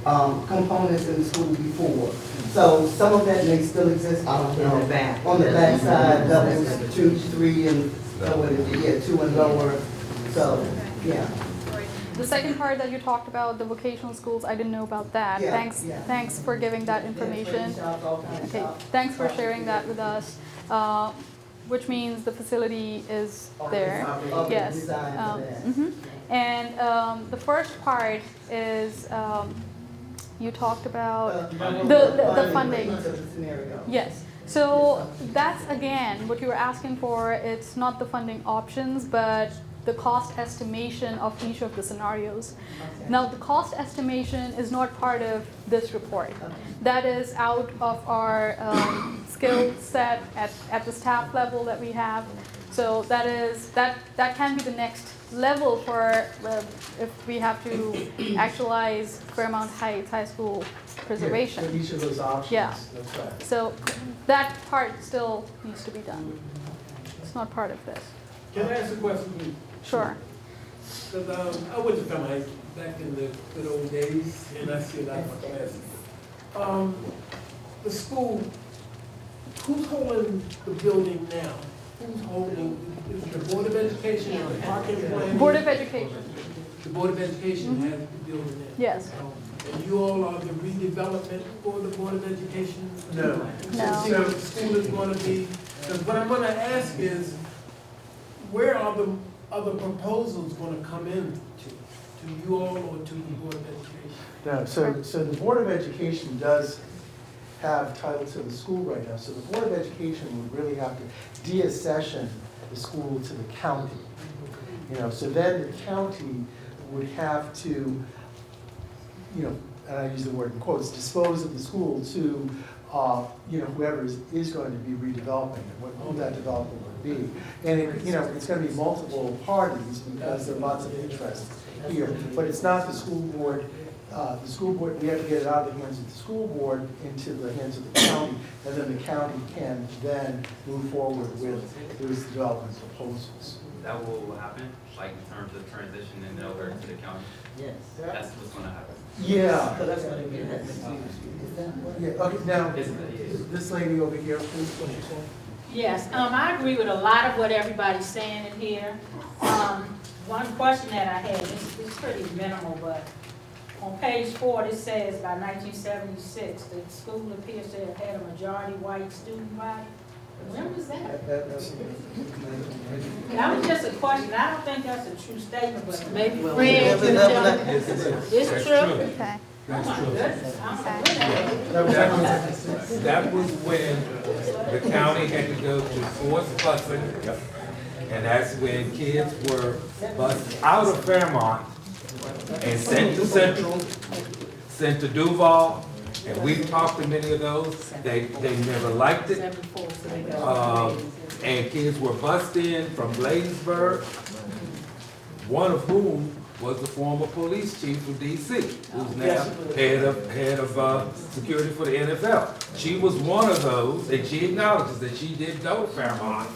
components in the school before. So some of that may still exist, I don't know. On the back side, levels 2, 3, and what is it? Yeah, 2 and lower. So, yeah. The second part that you talked about, the vocational schools, I didn't know about that. Yeah, Thanks, yeah. thanks for giving that information. Okay, thanks for sharing that with us, which means the facility is there. Yes. And the first part is you talked about the funding. Yes. So that's again what you were asking for. It's not the funding options, but the cost estimation of each of the scenarios. Now, the cost estimation is not part of this report. That is out of our skill set at the staff level that we have. So that can be the next level for if we have to actualize Fairmount Heights High School preservation. Yeah, for each of those options. Yeah. That's right. So that part still needs to be done. It's not part of this. Can I ask a question? Sure. Because I went to Fairmount Heights back in the good old days, and I see a lot of my classes. The school, who's holding the building now? Who's holding, is it the Board of Education or the parking plan? Board of Education. The Board of Education has the building now? Yes. And you all are the redevelopment for the Board of Education? No. No. So the school is going to be, because what I'm going to ask is, where are the other proposals going to come in to you all or to the Board of Education? No, so the Board of Education does have title to the school right now. So the Board of Education would really have to deaccession the school to the county. You know, so then the county would have to, you know, and I use the word in quotes, dispose of the school to, you know, whoever is going to be redeveloping it, who that developer would be. And it, you know, it's going to be multiple parties because there are lots of interest here. But it's not the school board. The school board, we have to get it out of the hands of the school board into the hands of the county, and then the county can then move forward with those development proposals. That will happen, like in terms of transition and over to the county? Yes. That's what's gonna happen. Yeah. So that's what it is. Yeah, okay, now, this lady over here, please, what you saying? Yes, I agree with a lot of what everybody's saying in here. One question that I had, it's pretty minimal, but on page 4, it says by 1976, the school appears to have had a majority white student body. When was that? That was just a question. I don't think that's a true statement, but maybe Fred can tell me. It's true. Okay. That's true. That was when the county had to go to forced busing, and that's when kids were bused out of Fairmont and sent to Central, sent to Duval, and we've talked to many of those. They never liked it. And kids were bused in from Bladensburg, one of whom was the former police chief of DC, who's now head of security for the NFL. She was one of those, and she acknowledges that she did go to Fairmont,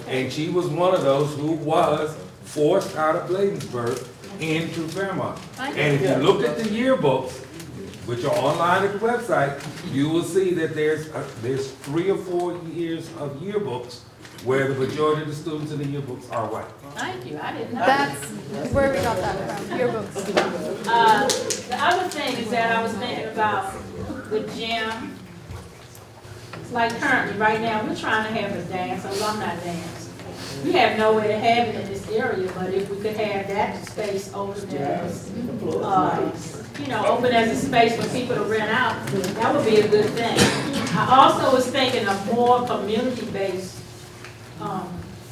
and she was one of those who was forced out of Bladensburg into Fairmont. And if you look at the yearbooks, which are online at the website, you will see that there's 3 or 4 years of yearbooks where the majority of the students in the yearbooks are white. Thank you, I didn't know. That's where we got that from, your books. The other thing is that I was thinking about the gym. Like currently, right now, we're trying to have a dance, alumni dance. We have nowhere to have it in this area, but if we could have that space open as, open as a space for people to rent out, that would be a good thing. I also was thinking of more community-based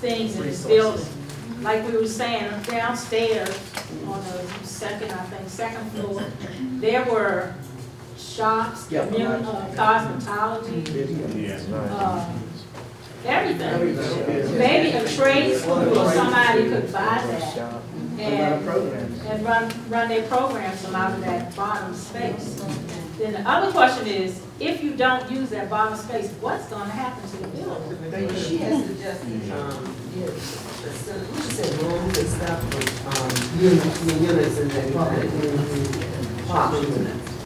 things in this building. Like we were saying, downstairs on the second floor, there were shops, cosmetology, everything. Maybe a trade school or somebody could buy that and run their programs from out of that bottom space. Then the other question is, if you don't use that bottom space, what's gonna happen to the building? She has suggested, she said rooms and stuff, units and then pop units.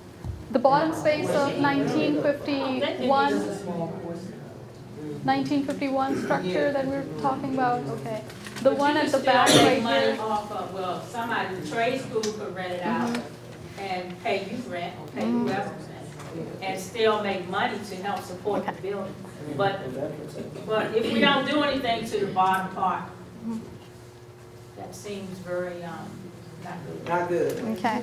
The bottom space of 1951 structure that we're talking about, okay. The one at the back Still right make money here. off of, well, somebody, the trade school could rent it out and pay you rent or pay whoever rent. And still make money to help support the building. But if we don't do anything to the bottom part, that seems very, not good. Not good. Okay.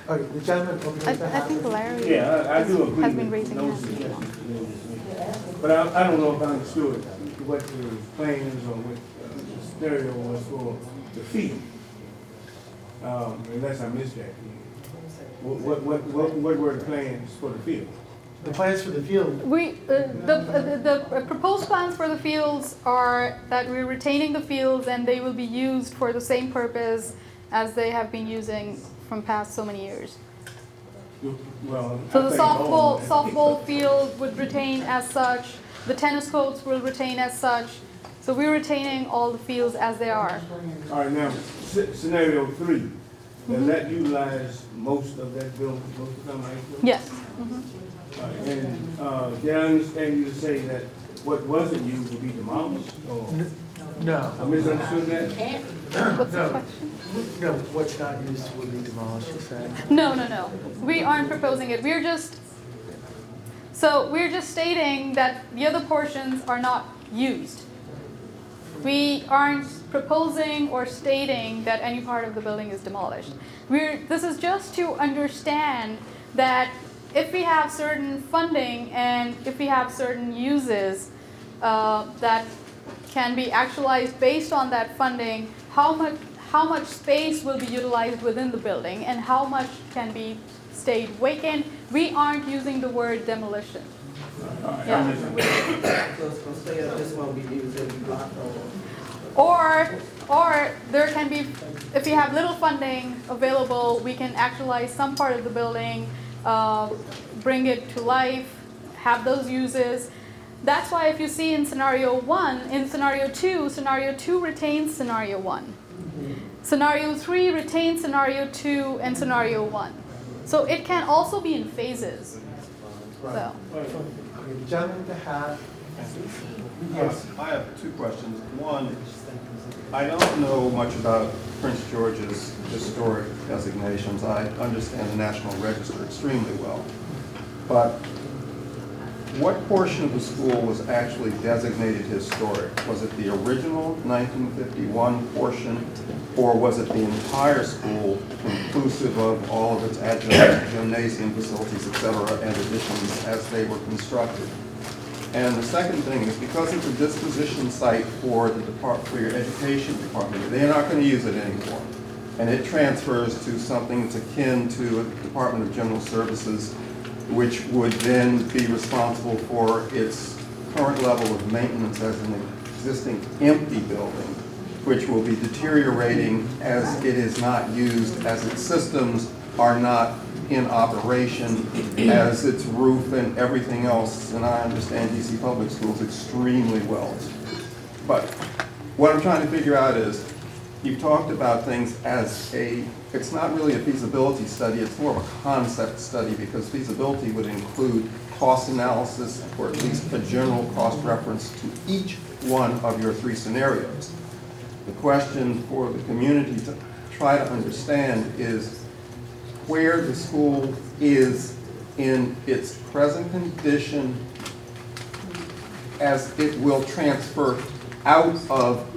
Okay, the gentleman over I there. think Larry Yeah, I do agree has been with raising those hands. suggestions. But I don't know if I understood what the plans or what the scenario was for the fee. Unless I missed that. What were the plans for the field? The plans for the field, The proposed plans for the fields are that we're retaining the fields and they will be used for the same purpose as they have been using from past so many years. Well, So the I think softball field would retain as such, the tennis courts will retain as such. So we're retaining all the fields as they are. All right, now, scenario 3, does that utilize most of that building, most of the time? Yes. And did I understand you to say that what wasn't used would be demolished? Or no. I misunderstood that? What's the question? No, what's not used will be demolished, is that? No. We aren't proposing it. We're just stating that the other portions are not used. We aren't proposing or stating that any part of the building is demolished. This is just to understand that if we have certain funding and if we have certain uses that can be actualized based on that funding, how much space will be utilized within the building and how much can be stayed vacant. We aren't using the word demolition. Yeah. So it's gonna stay up, this won't be used, it'll be blocked over. Or there can be, if we have little funding available, we can actualize some part of the building, bring it to life, have those uses. That's why if you see in scenario 1, in scenario 2 retains scenario 1. Scenario 3 retains scenario 2 and scenario 1. So it can also be in phases. So. Okay, the gentleman to have. Yes. I have 2 questions. One, I don't know much about Prince George's historic designations. I understand the National Register extremely well. But what portion of the school was actually designated historic? Was it the original 1951 portion, or was it the entire school, inclusive of all of its adjunct gymnasium facilities, et cetera, and additions as they were constructed? And the second thing is, because it's a disposition site for your education department, they're not going to use it anymore. And it transfers to something that's akin to a Department of General Services, which would then be responsible for its current level of maintenance as an existing empty building, which will be deteriorating as it is not used, as its systems are not in operation, as its roof and everything else, and I understand DC Public Schools extremely well. But what I'm trying to figure out is, you've talked about things as it's not really a feasibility study, it's more of a concept study, because feasibility would include cost analysis, or at least a general cost reference to each one of your 3 scenarios. The question for the community to try to understand is where the school is in its present condition as it will transfer out of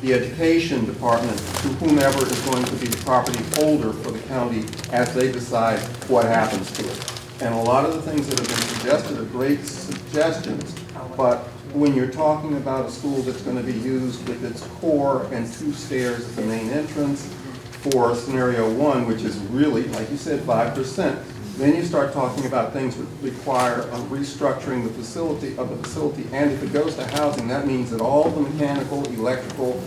the education department to whomever is going to be the property holder for the county as they decide what happens to it. And a lot of the things that have been suggested are great suggestions, but when you're talking about a school that's going to be used with its core and 2 stairs at the main entrance for scenario 1, which is really, like you said, 5%, then you start talking about things that require a restructuring the facility, and if it goes to housing, that means that all the mechanical, electrical,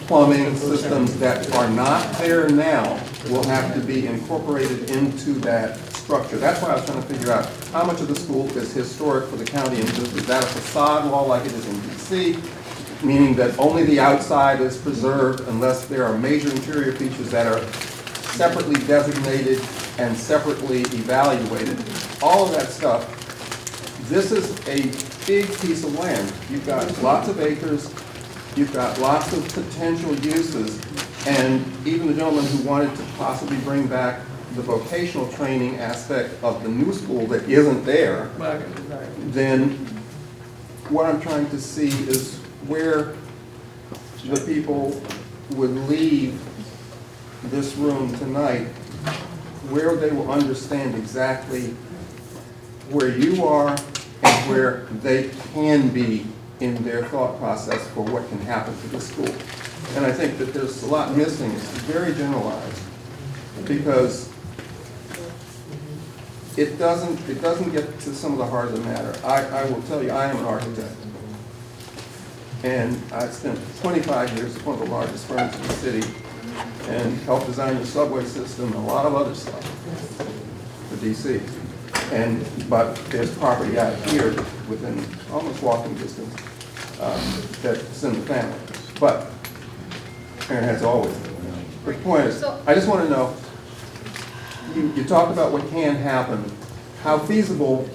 plumbing systems that are not there now will have to be incorporated into that structure. That's why I was trying to figure out how much of the school is historic for the county, and is that a facade wall like it is in DC, meaning that only the outside is preserved unless there are major interior features that are separately designated and separately evaluated. All of that stuff. This is a big piece of land. You've got lots of acres, you've got lots of potential uses, and even the gentleman who wanted to possibly bring back the vocational training aspect of the new school that isn't there, then what I'm trying to see is where the people would leave this room tonight, where they will understand exactly where you are and where they can be in their thought process for what can happen to the school. And I think that there's a lot missing. It's very generalized because it doesn't get to some of the heart of the matter. I will tell you, I am an architect. And I spent 25 years at one of the largest firms in the city and helped design the subway system and a lot of other stuff for DC. But there's property out here within almost walking distance that's in the family. But, and it has always been. The point is, I just want to know, you talk about what can happen. How feasible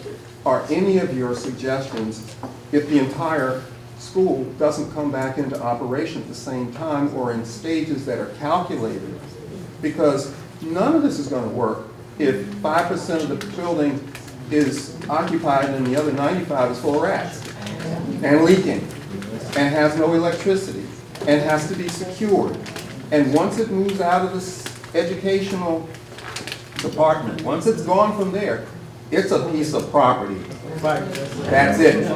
are any of your suggestions if the entire school doesn't come back into operation at the same time or in stages that are calculated? Because none of this is going to work if 5% of the building is occupied and the other 95 is full of rats and leaking and has no electricity and has to be secured. And once it moves out of this educational department, once it's gone from there, it's a piece of property. That's it.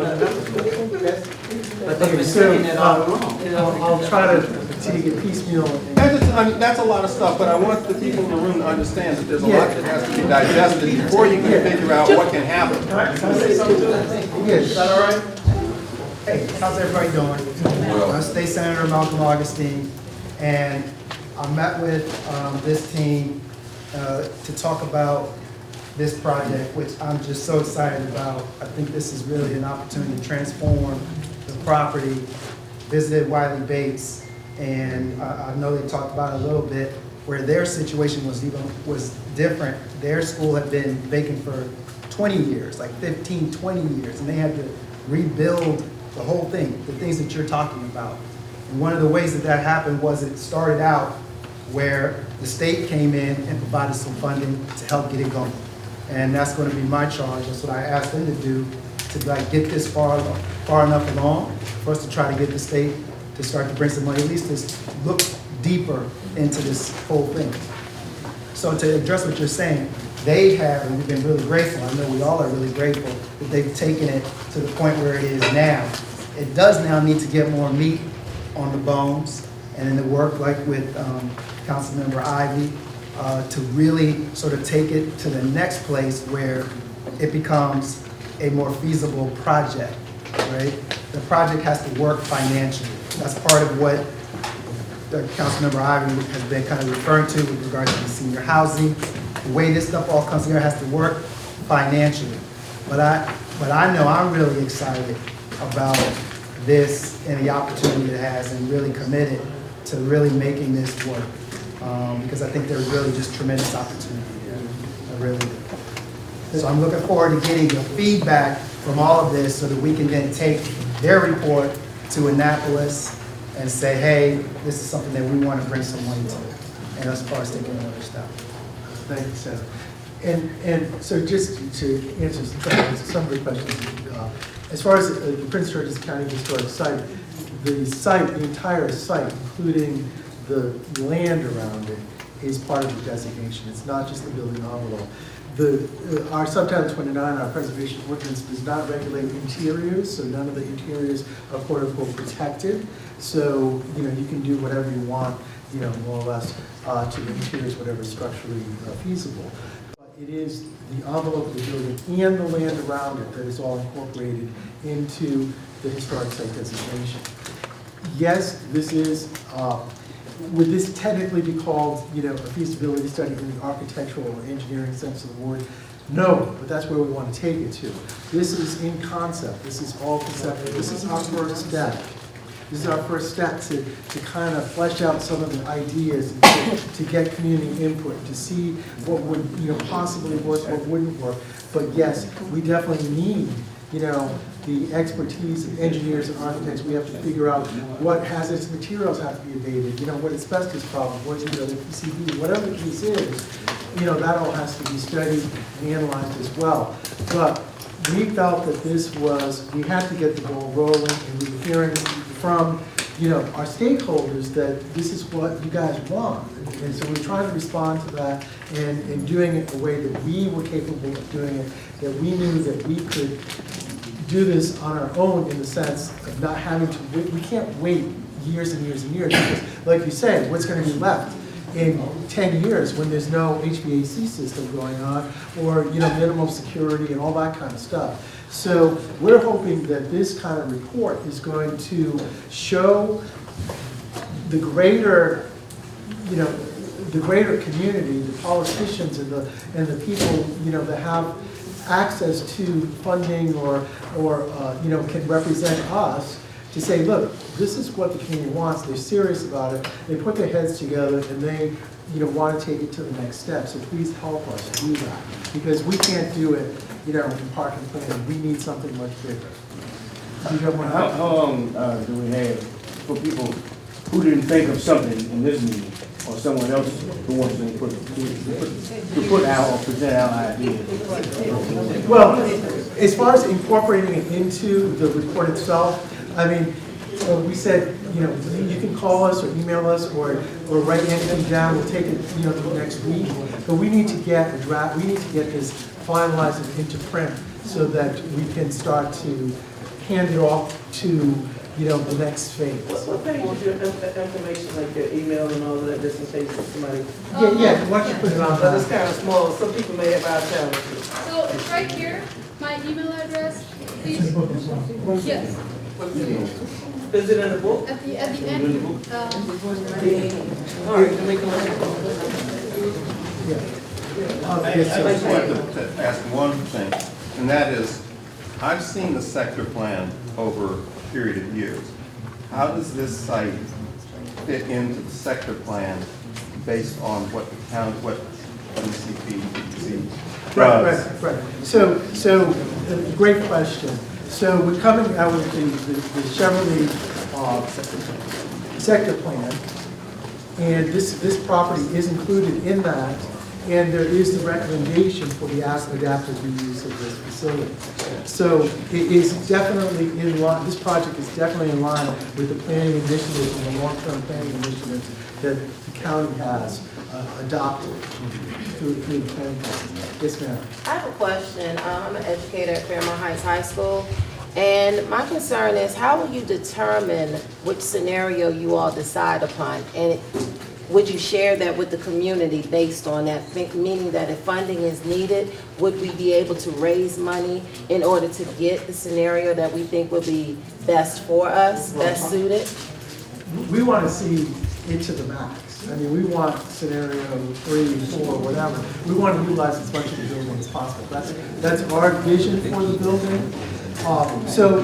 But they're saying it all along. I'll try to take it piecemeal. That's a lot of stuff, but I want the people in the room to understand that there's a lot that has to be digested before you can figure out what can happen. Can I say something to that? Yeah, is that all right? Hey, how's everybody doing? I'm State Senator Malcolm Augustine, and I met with this team to talk about this project, which I'm just so excited about. I think this is really an opportunity to transform the property. Visited Wiley Bates, and I know they talked about it a little bit, where their situation was different. Their school had been vacant for 20 years, like 15, 20 years, and they had to rebuild the whole thing, the things that you're talking about. And one of the ways that that happened was it started out where the state came in and provided some funding to help get it going. And that's going to be my charge. That's what I asked them to do, to get this far enough along for us to try to get the state to start to bring some money, at least to look deeper into this whole thing. So to address what you're saying, they have, and we've been really grateful, I know we all are really grateful, that they've taken it to the point where it is now. It does now need to get more meat on the bones, and in the work like with Councilmember Ivy, to really sort of take it to the next place where it becomes a more feasible project, right? The project has to work financially. That's part of what Councilmember Ivy has been kind of referring to with regards to the senior housing. The way this stuff all comes together has to work financially. But I know I'm really excited about this and the opportunity it has, and really committed to really making this work. Because I think there's really just tremendous opportunity here. I really do. So I'm looking forward to getting the feedback from all of this so that we can then take their report to Annapolis and say, hey, this is something that we want to bring some money to. And as far as taking another step. Thank you, Seth. And so just to answer some of the questions, as far as the Prince George's County Historic Site, the entire site, including the land around it, is part of the designation. It's not just the building envelope. Our Subtitle 29, our preservation ordinance, does not regulate interiors, so none of the interiors are quote unquote protected. So, you know, you can do whatever you want, you know, more or less, to the interiors, whatever is structurally feasible. But it is the envelope of the building and the land around it that is all incorporated into the historic site designation. Yes, this is, would this technically be called, you know, a feasibility study in the architectural or engineering sense of the word? No, but that's where we want to take it to. This is in concept. This is all conceptual. This is our first step. This is our first step to kind of flesh out some of the ideas, to get community input, to see what would, you know, possibly work, what wouldn't work. But yes, we definitely need, you know, the expertise of engineers and architects. We have to figure out what hazardous materials have to be abated, you know, what asbestos problem, what, you know, the PCB, whatever the case is, you know, that all has to be studied and analyzed as well. But we felt that this was, we had to get the ball rolling, and we were hearing from, you know, our stakeholders that this is what you guys want. And so we're trying to respond to that and doing it in a way that we were capable of doing it, that we knew that we could do this on our own in the sense of not having to wait. We can't wait years and years and years because, like you said, what's going to be left in 10 years when there's no HVAC system going on or, you know, minimum security and all that kind of stuff. So we're hoping that this kind of report is going to show the greater, you know, the greater community, the politicians and the people, you know, that have access to funding or you know, can represent us to say, look, this is what the community wants. They're serious about it. They put their heads together and they, you know, want to take it to the next step. So please help us do that because we can't do it, you know, in park and planning. We need something much bigger. How long do we have for people who didn't think of something in this meeting, or someone else who wants to put out or present our ideas? Well, as far as incorporating it into the report itself, I mean, we said, you know, you can call us or email us or write anything down. We'll take it, you know, to next week. But we need to get a draft. We need to get this finalized and into print so that we can start to hand it off to, you know, the next phase. What page is your information, like your email and all of that, just in case somebody? Yeah, why don't you put it on? But it's kind of small. Some people may have out of town. So it's right here, my email address, please. Yes. Is it in the book? At the end. All right, then we can. I just wanted to ask one thing, and that is, I've seen the sector plan over a period of years. How does this site fit into the sector plan based on what the town, what MCPC does? Right. So great question. So we're coming out with the Cheverly sector plan, and this property is included in that, and there is the recommendation for the adaptive reuse of this facility. So it is definitely in line, this project is definitely in line with the planning initiatives and the long-term planning initiatives that the county has adopted through the planning process. Yes, ma'am. I have a question. I'm an educator at Fairmont Heights High School, and my concern is how will you determine which scenario you all decide upon? And would you share that with the community based on that? Meaning that if funding is needed, would we be able to raise money in order to get the scenario that we think would be best for us, best suited? We want to see it to the max. I mean, we want scenario 3, 4, whatever. We want to utilize as much of the building as possible. That's our vision for the building. So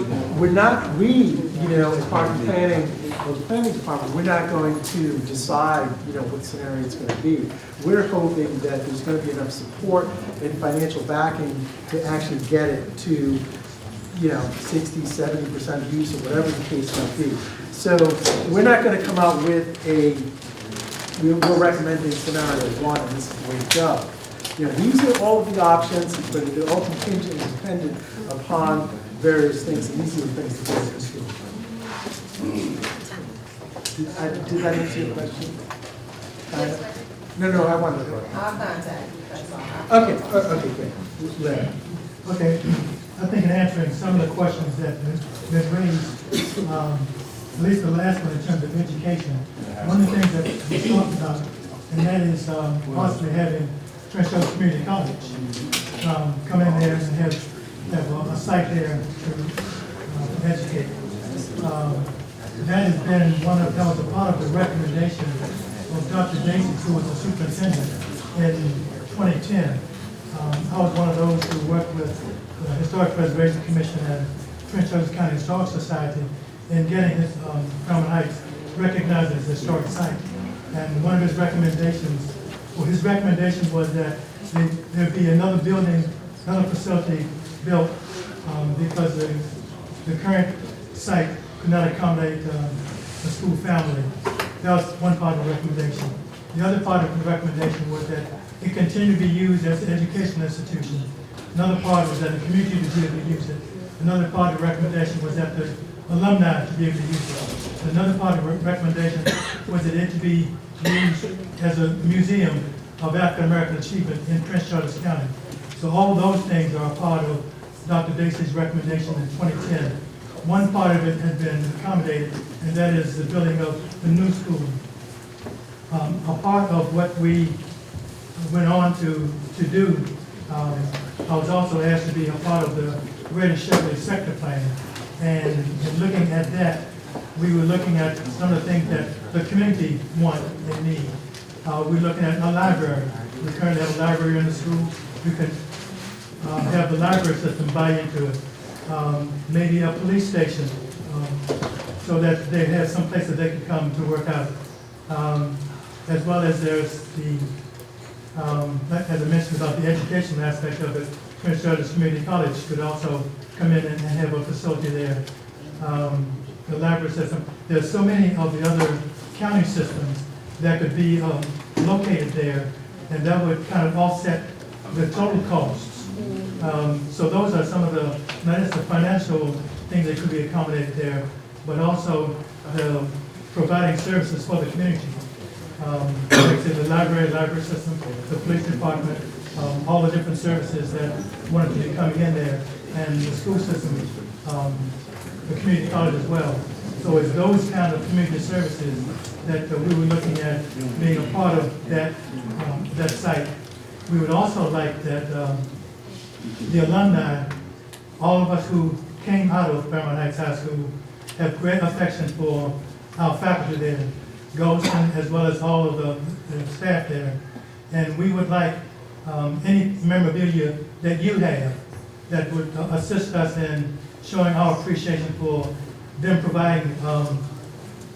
we, you know, in park and planning, well, the planning department, we're not going to decide, what scenario it's gonna be. We're hoping that there's gonna be enough support and financial backing to actually get it to, 60, 70% use or whatever the case might be. So we're not gonna come out with we're recommending scenario one, and this is the way to go. These are all of the options, but they're all contingent and dependent upon various things, and these are the things to go to school. Did that answer your question? No, I wanted to. I'll contact you, that's all. Okay, great. Larry. Okay, I think in answering some of the questions that have been raised, at least the last one in terms of education, one of the things that we talked about, and that is possibly having Prince George's Community College come in there and have a site there to educate. That has been that was a part of the recommendation of Dr. Daisy, who was the superintendent in 2010. I was one of those who worked with the Historic Preservation Commission and Prince George's County Historic Society in getting Fairmont Heights recognized as a historic site. And one of his recommendations, his recommendation was that there be another building, another facility built because the current site could not accommodate a school family. That was one part of the recommendation. The other part of the recommendation was that it continue to be used as an educational institution. Another part was that the community to be able to use it. Another part of the recommendation was that the alumni to be able to use it. Another part of the recommendation was that it to be used as a museum of African American achievement in Prince George's County. So all of those things are a part of Dr. Dacey's recommendation in 2010. One part of it has been accommodated, and that is the building of the new school. A part of what we went on to do, I was also asked to be a part of the Greater Chevrolet sector plan. And in looking at that, we were looking at some of the things that the community want and need. We're looking at a library. We currently have a library in the school. We could have the library system buy into it. Maybe a police station, so that they have some place that they can come to work out. As well as there's the, as I mentioned about the educational aspect of it, Prince George's Community College could also come in and have a facility there. The library system. There's so many of the other county systems that could be located there, and that would kind of offset the total costs. So those are some of the, not just the financial things that could be accommodated there, but also the providing services for the community. Like I said, the library system, the police department, all the different services that wanted to be coming in there, and the school system, the community college as well. So it's those kind of community services that we were looking at being a part of that site. We would also like that the alumni, all of us who came out of Fairmont Heights High School, have great affection for our faculty there, Goldston, as well as all of the staff there. And we would like any memorabilia that you have that would assist us in showing our appreciation for them providing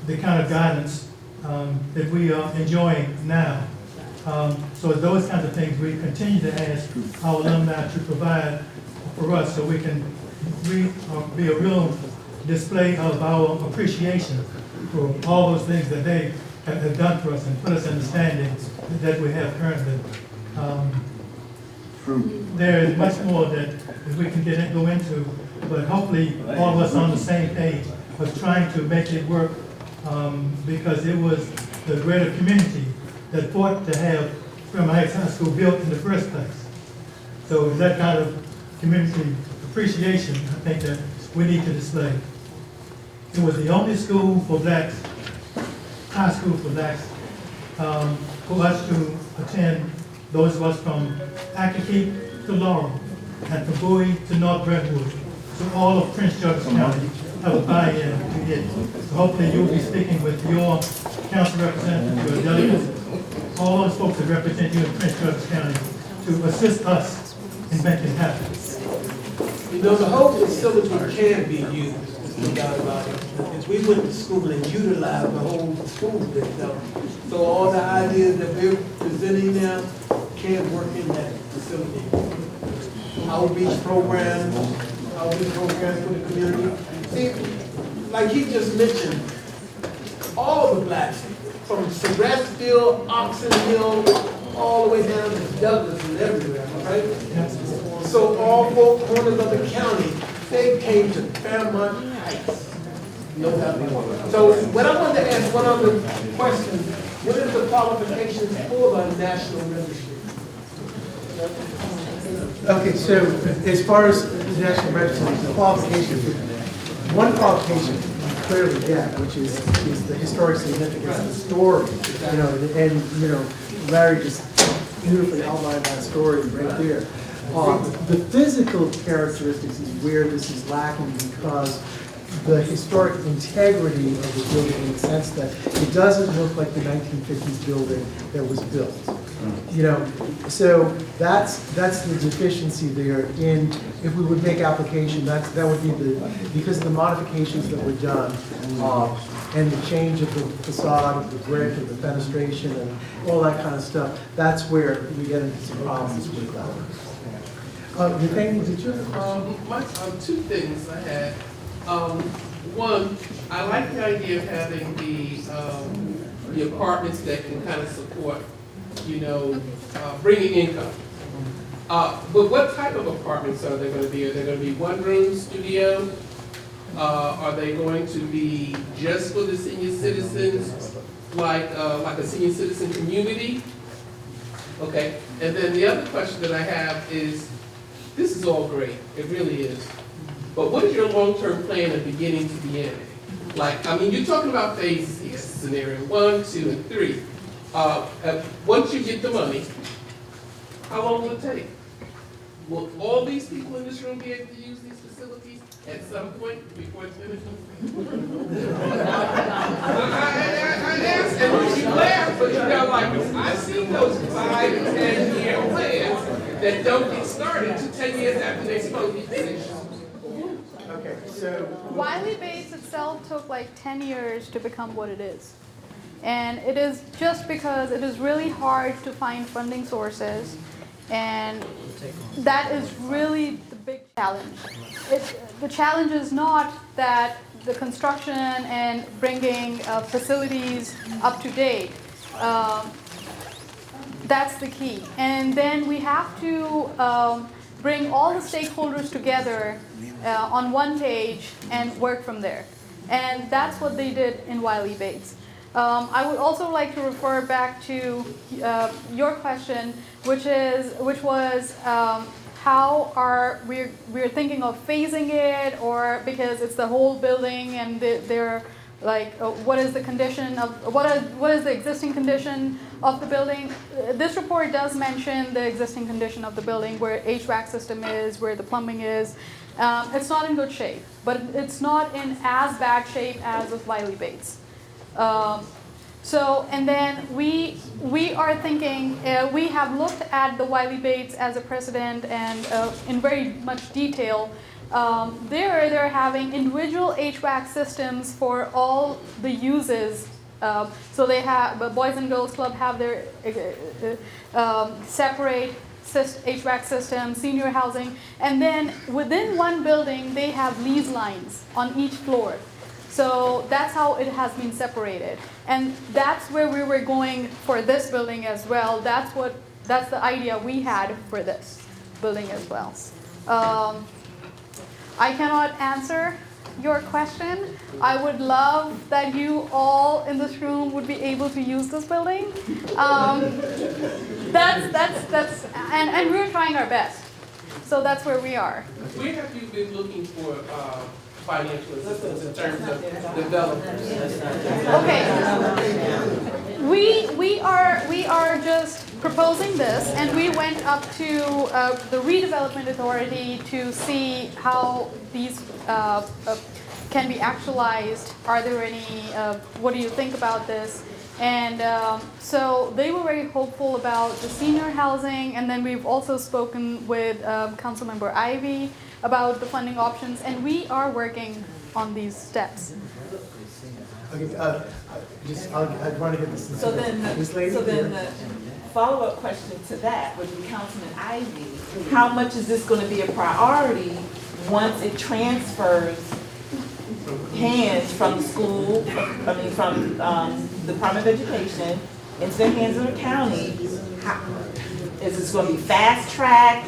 the kind of guidance that we are enjoying now. So those kinds of things we continue to ask our alumni to provide for us, so we can be a real display of our appreciation for all those things that they have done for us and put us in the standing that we have currently. There is much more that we can go into, but hopefully all of us on the same page was trying to make it work, because it was the greater community that fought to have Fairmont Heights High School built in the first place. So that kind of community appreciation, I think that we need to display. It was the only school for blacks, high school for blacks, for us to attend, those of us from Akakeek to Laurel, and from Bowie to North Brentwood. So all of Prince George's County have a buy-in to it. So hopefully you'll be speaking with your council representatives, your delegates, all those folks that represent you in Prince George's County to assist us in making it happen. The whole facility can be used. It's no doubt about it. Because we went to school and utilized the whole school system. So all the ideas that we're presenting now can work in that facility. Outreach programs for the community. See, like he just mentioned, all the blacks, from Surrattsville, Oxon Hill, all the way down to Douglas and everywhere, right? So all four corners of the county, they came to Fairmont Heights. No doubt about it. So what I wanted to ask one other question, what is the qualifications for the National Registry? Okay, so as far as the National Registry, the qualifications, one qualification you clearly get, which is the historic significance of the story, and Larry just beautifully outlined that story right there. The physical characteristics is where this is lacking because the historic integrity of the building in the sense that it doesn't look like the 1950s building that was built. So that's the deficiency there in, if we would make application, that would be because of the modifications that were done, and the change of the facade, of the brick, of the fenestration, and all that kind of stuff, that's where we get into some problems with that. Nathaniel, did you have Two things I had. One, I like the idea of having the apartments that can kind of support, bringing income. But what type of apartments are they going to be? Are they going to be one-room studio? Are they going to be just for the senior citizens, like a senior citizen community? Okay. And then the other question that I have is, this is all great, it really is. But what is your long-term plan of beginning to the end? You're talking about phases here, scenario 1, 2, and 3. Once you get the money, how long will it take? Will all these people in this room be able to use these facilities at some point before it's finished? I asked, and you laugh, but I've seen those 5 and 10-year plans that don't get started to 10 years after they're supposed to be finished. Okay, so Wiley Bates itself took like 10 years to become what it is. And it is just because it is really hard to find funding sources, and that is really the big challenge. The challenge is not that the construction and bringing facilities up to date. That's the key. And then we have to bring all the stakeholders together on one page and work from there. And that's what they did in Wiley Bates. I would also like to refer back to your question, which was how are we're thinking of phasing it, or because it's the whole building and they're like what is the condition of what is the existing condition of the building. This report does mention the existing condition of the building, where HVAC system is, where the plumbing is. It's not in good shape, but it's not in as bad shape as with Wiley Bates. And then we are thinking, we have looked at the Wiley Bates as a precedent and in very much detail. They're having individual HVAC systems for all the uses. So they have, the Boys and Girls Club have their separate HVAC system, senior housing, and then within one building they have lease lines on each floor. So that's how it has been separated, and that's where we were going for this building as well. That's the idea we had for this building as well. I cannot answer your question. I would love that you all in this room would be able to use this building. And we're trying our best. So that's where we are. Where have you been looking for financial assistance in terms of developers? Okay. We are just proposing this, and we went up to the Redevelopment Authority to see how these can be actualized. Are there any, what do you think about this? And so they were very hopeful about the senior housing, and then we've also spoken with Councilmember Ivy about the funding options, and we are working on these steps. Okay, I want to get this. So then, This lady so then here. the follow-up question to that would be Councilman Ivy, how much is this gonna be a priority once it transfers hands from the school, from the Department of Education into the hands of the county? Is this gonna be fast-tracked?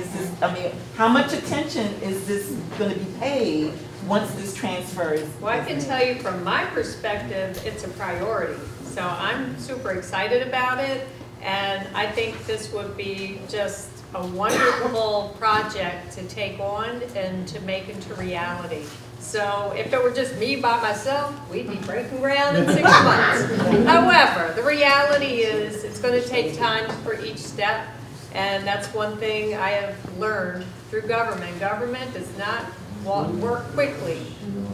How much attention is this gonna be paid once this transfers? Well, I can tell you from my perspective, it's a priority. So I'm super excited about it, and I think this would be just a wonderful project to take on and to make into reality. So if it were just me by myself, we'd be breaking ground in 6 months. However, the reality is it's going to take time for each step, and that's one thing I have learned through government. Government does not work quickly,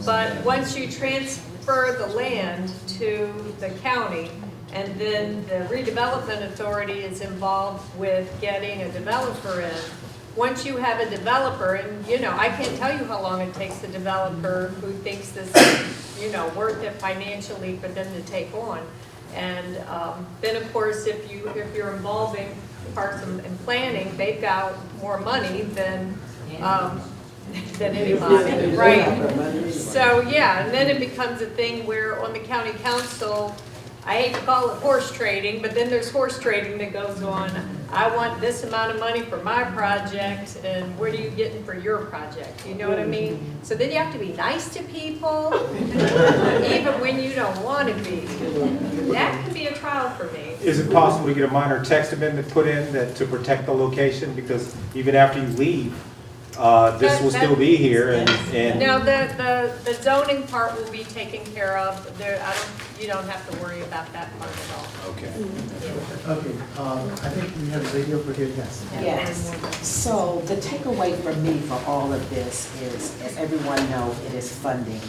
but once you transfer the land to the county, and then the redevelopment authority is involved with getting a developer in. Once you have a developer, and I can't tell you how long it takes the developer who thinks this is, worth it financially for them to take on. And then of course, if you're involving parks and planning, they've got more money than anybody, right? So yeah, and then it becomes a thing where on the county council, I hate to call it horse trading, but then there's horse trading that goes on. I want this amount of money for my project, and what are you getting for your project? You know what I mean? So then you have to be nice to people, even when you don't want to be. That can be a trial for me. Is it possible to get a minor text amendment put in that to protect the location? Because even after you leave, this will still be here, and Now, the zoning part will be taken care of. You don't have to worry about that part at all. Okay. Okay, I think we have a lady over here, yes. Yes. So the takeaway for me for all of this is, as everyone knows, it is funding.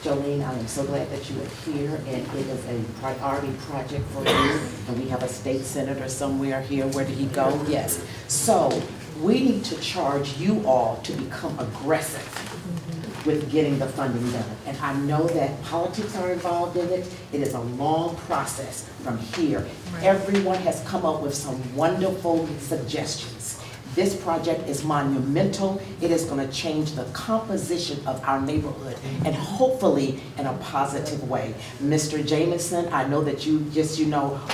Jolene, I am so glad that you are here, and it is a priority project for you. And we have a state senator somewhere here. Where did he go? Yes. So we need to charge you all to become aggressive with getting the funding done. And I know that politics are involved in it. It is a long process from here. Everyone has come up with some wonderful suggestions. This project is monumental. It is going to change the composition of our neighborhood, and hopefully in a positive way. Mr. Jamison, I know that you just,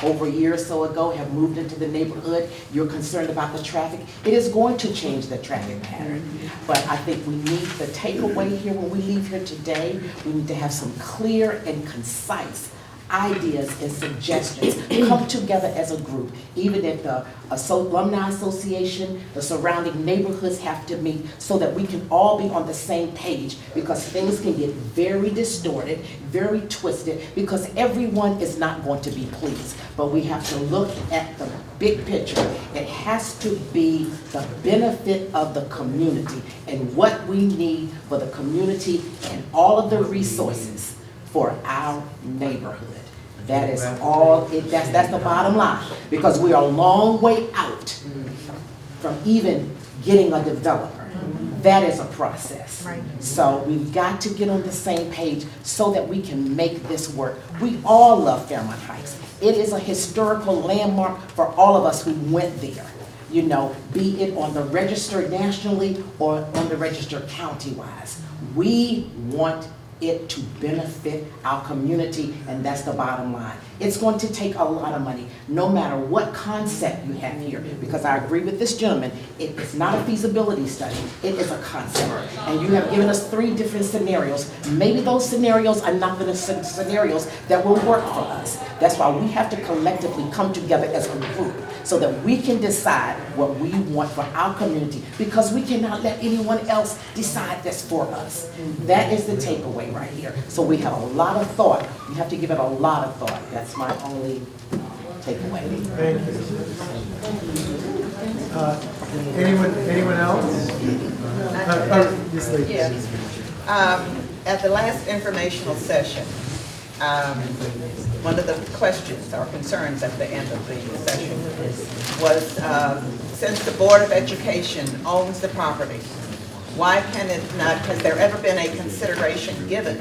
over a year or so ago have moved into the neighborhood. You're concerned about the traffic. It is going to change the traffic pattern. But I think we need the takeaway here when we leave here today. We need to have some clear and concise ideas and suggestions come together as a group. Even if the Alumni Association, the surrounding neighborhoods have to meet so that we can all be on the same page, because things can get very distorted, very twisted, because everyone is not going to be pleased. But we have to look at the big picture. It has to be the benefit of the community and what we need for the community and all of the resources for our neighborhood. That is all, that's the bottom line, because we are a long way out from even getting a developer. That is a process. So we've got to get on the same page so that we can make this work. We all love Fairmont Heights. It is a historical landmark for all of us who went there. Be it on the register nationally or on the register county-wise. We want it to benefit our community, and that's the bottom line. It's going to take a lot of money, no matter what concept you have here, because I agree with this gentleman, it is not a feasibility study, it is a concept. And you have given us 3 different scenarios. Maybe those scenarios are not the scenarios that will work for us. That's why we have to collectively come together as a group so that we can decide what we want for our community, because we cannot let anyone else decide this for us. That is the takeaway right here. So we have a lot of thought. You have to give it a lot of thought. That's my only takeaway. Thank you. Anyone else? This lady. At the last informational session, one of the questions or concerns at the end of the session was, since the Board of Education owns the property, Why can it not, has there ever been a consideration given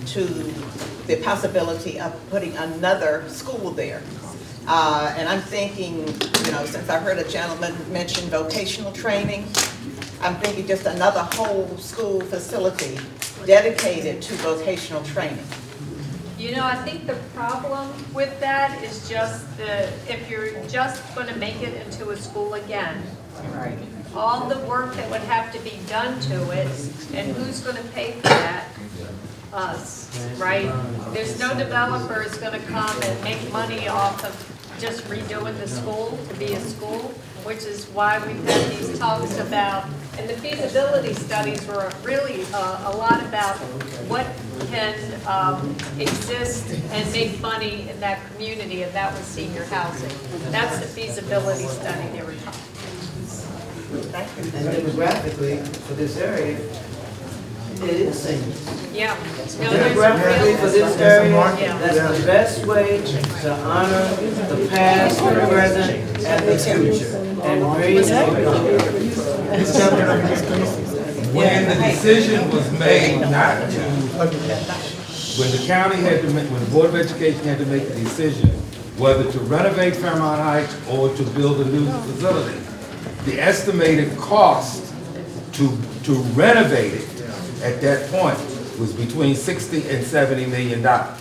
to the possibility of putting another school there? And I'm thinking, you know, since I heard a gentleman mention vocational training, I'm thinking just another whole school facility dedicated to vocational training. You know, I think the problem with that is just if you're just going to make it into a school again, Right. all the work that would have to be done to it, and who's going to pay for that? Us, right? There's no developer is going to come and make money off of just redoing the school to be a school, which is why we've had these talks about, and the feasibility studies were really a lot about what can exist and make money in that community, and that was senior housing. That's the feasibility study they were talking. And demographically, for this area, it is seniors. Yeah. Demographically, for this area, that's the best way to honor the past, the present, and the future. And raise When the decision was made not to, when the county had to make, when the Board of Education had to make the decision whether to renovate Fairmont Heights or to build a new facility, the estimated cost to renovate it at that point was between 60 and 70 million dollars.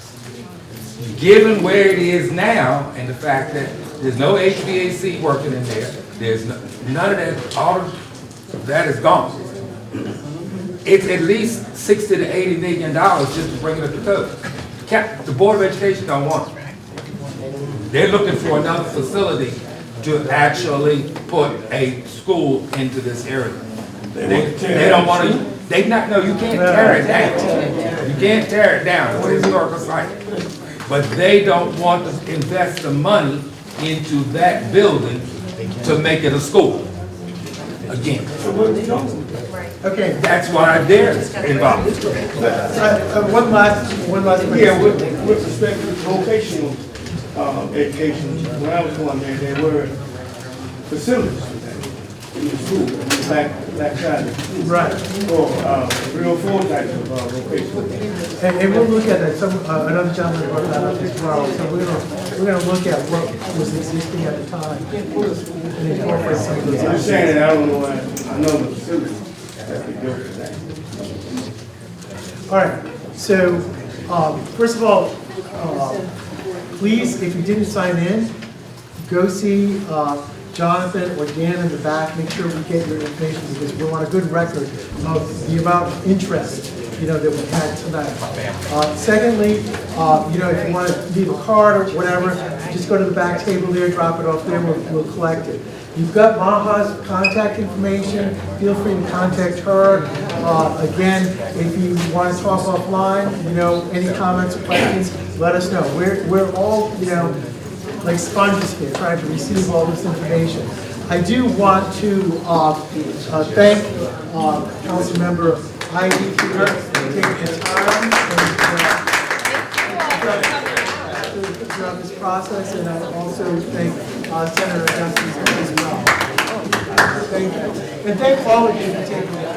Given where it is now and the fact that there's no HVAC working in there, there's none of that, all of that is gone. It's at least 60 to 80 million dollars just to bring it up to code. The Board of Education don't want it. They're looking for another facility to actually put a school into this area. They don't want to, they not, no, you can't tear it down. You can't tear it down, it's a historical site. But they don't want to invest the money into that building to make it a school. Again. Okay. That's why they're involved. One last question. Yeah, with respect to vocational education, when I was going there were facilities for that in the school, back side of the school. Right. For 3 or 4 types of vocational. And we'll look at that. Another gentleman brought that up as well. So we're gonna look at what was existing at the time and incorporate some of those. I'm saying that I don't know why, I know the facility that we built for that. All right. So first of all, please, if you didn't sign in, go see Jonathan or Dan in the back. Make sure we get your information because we want a good record of the amount of interest, you know, that we had tonight. Secondly, you know, if you want to leave a card or whatever, just go to the back table there, drop it off there, we'll collect it. You've got Maha's contact information. Feel free to contact her. Again, if you want to talk offline, you know, any comments or questions, let us know. We're all, you know, like sponges here, trying to receive all this information. I do want to thank Councilmember Ivy here for taking the time throughout this process, and I also thank Senator Justice as well. Thank you. And thank all of you for taking the time.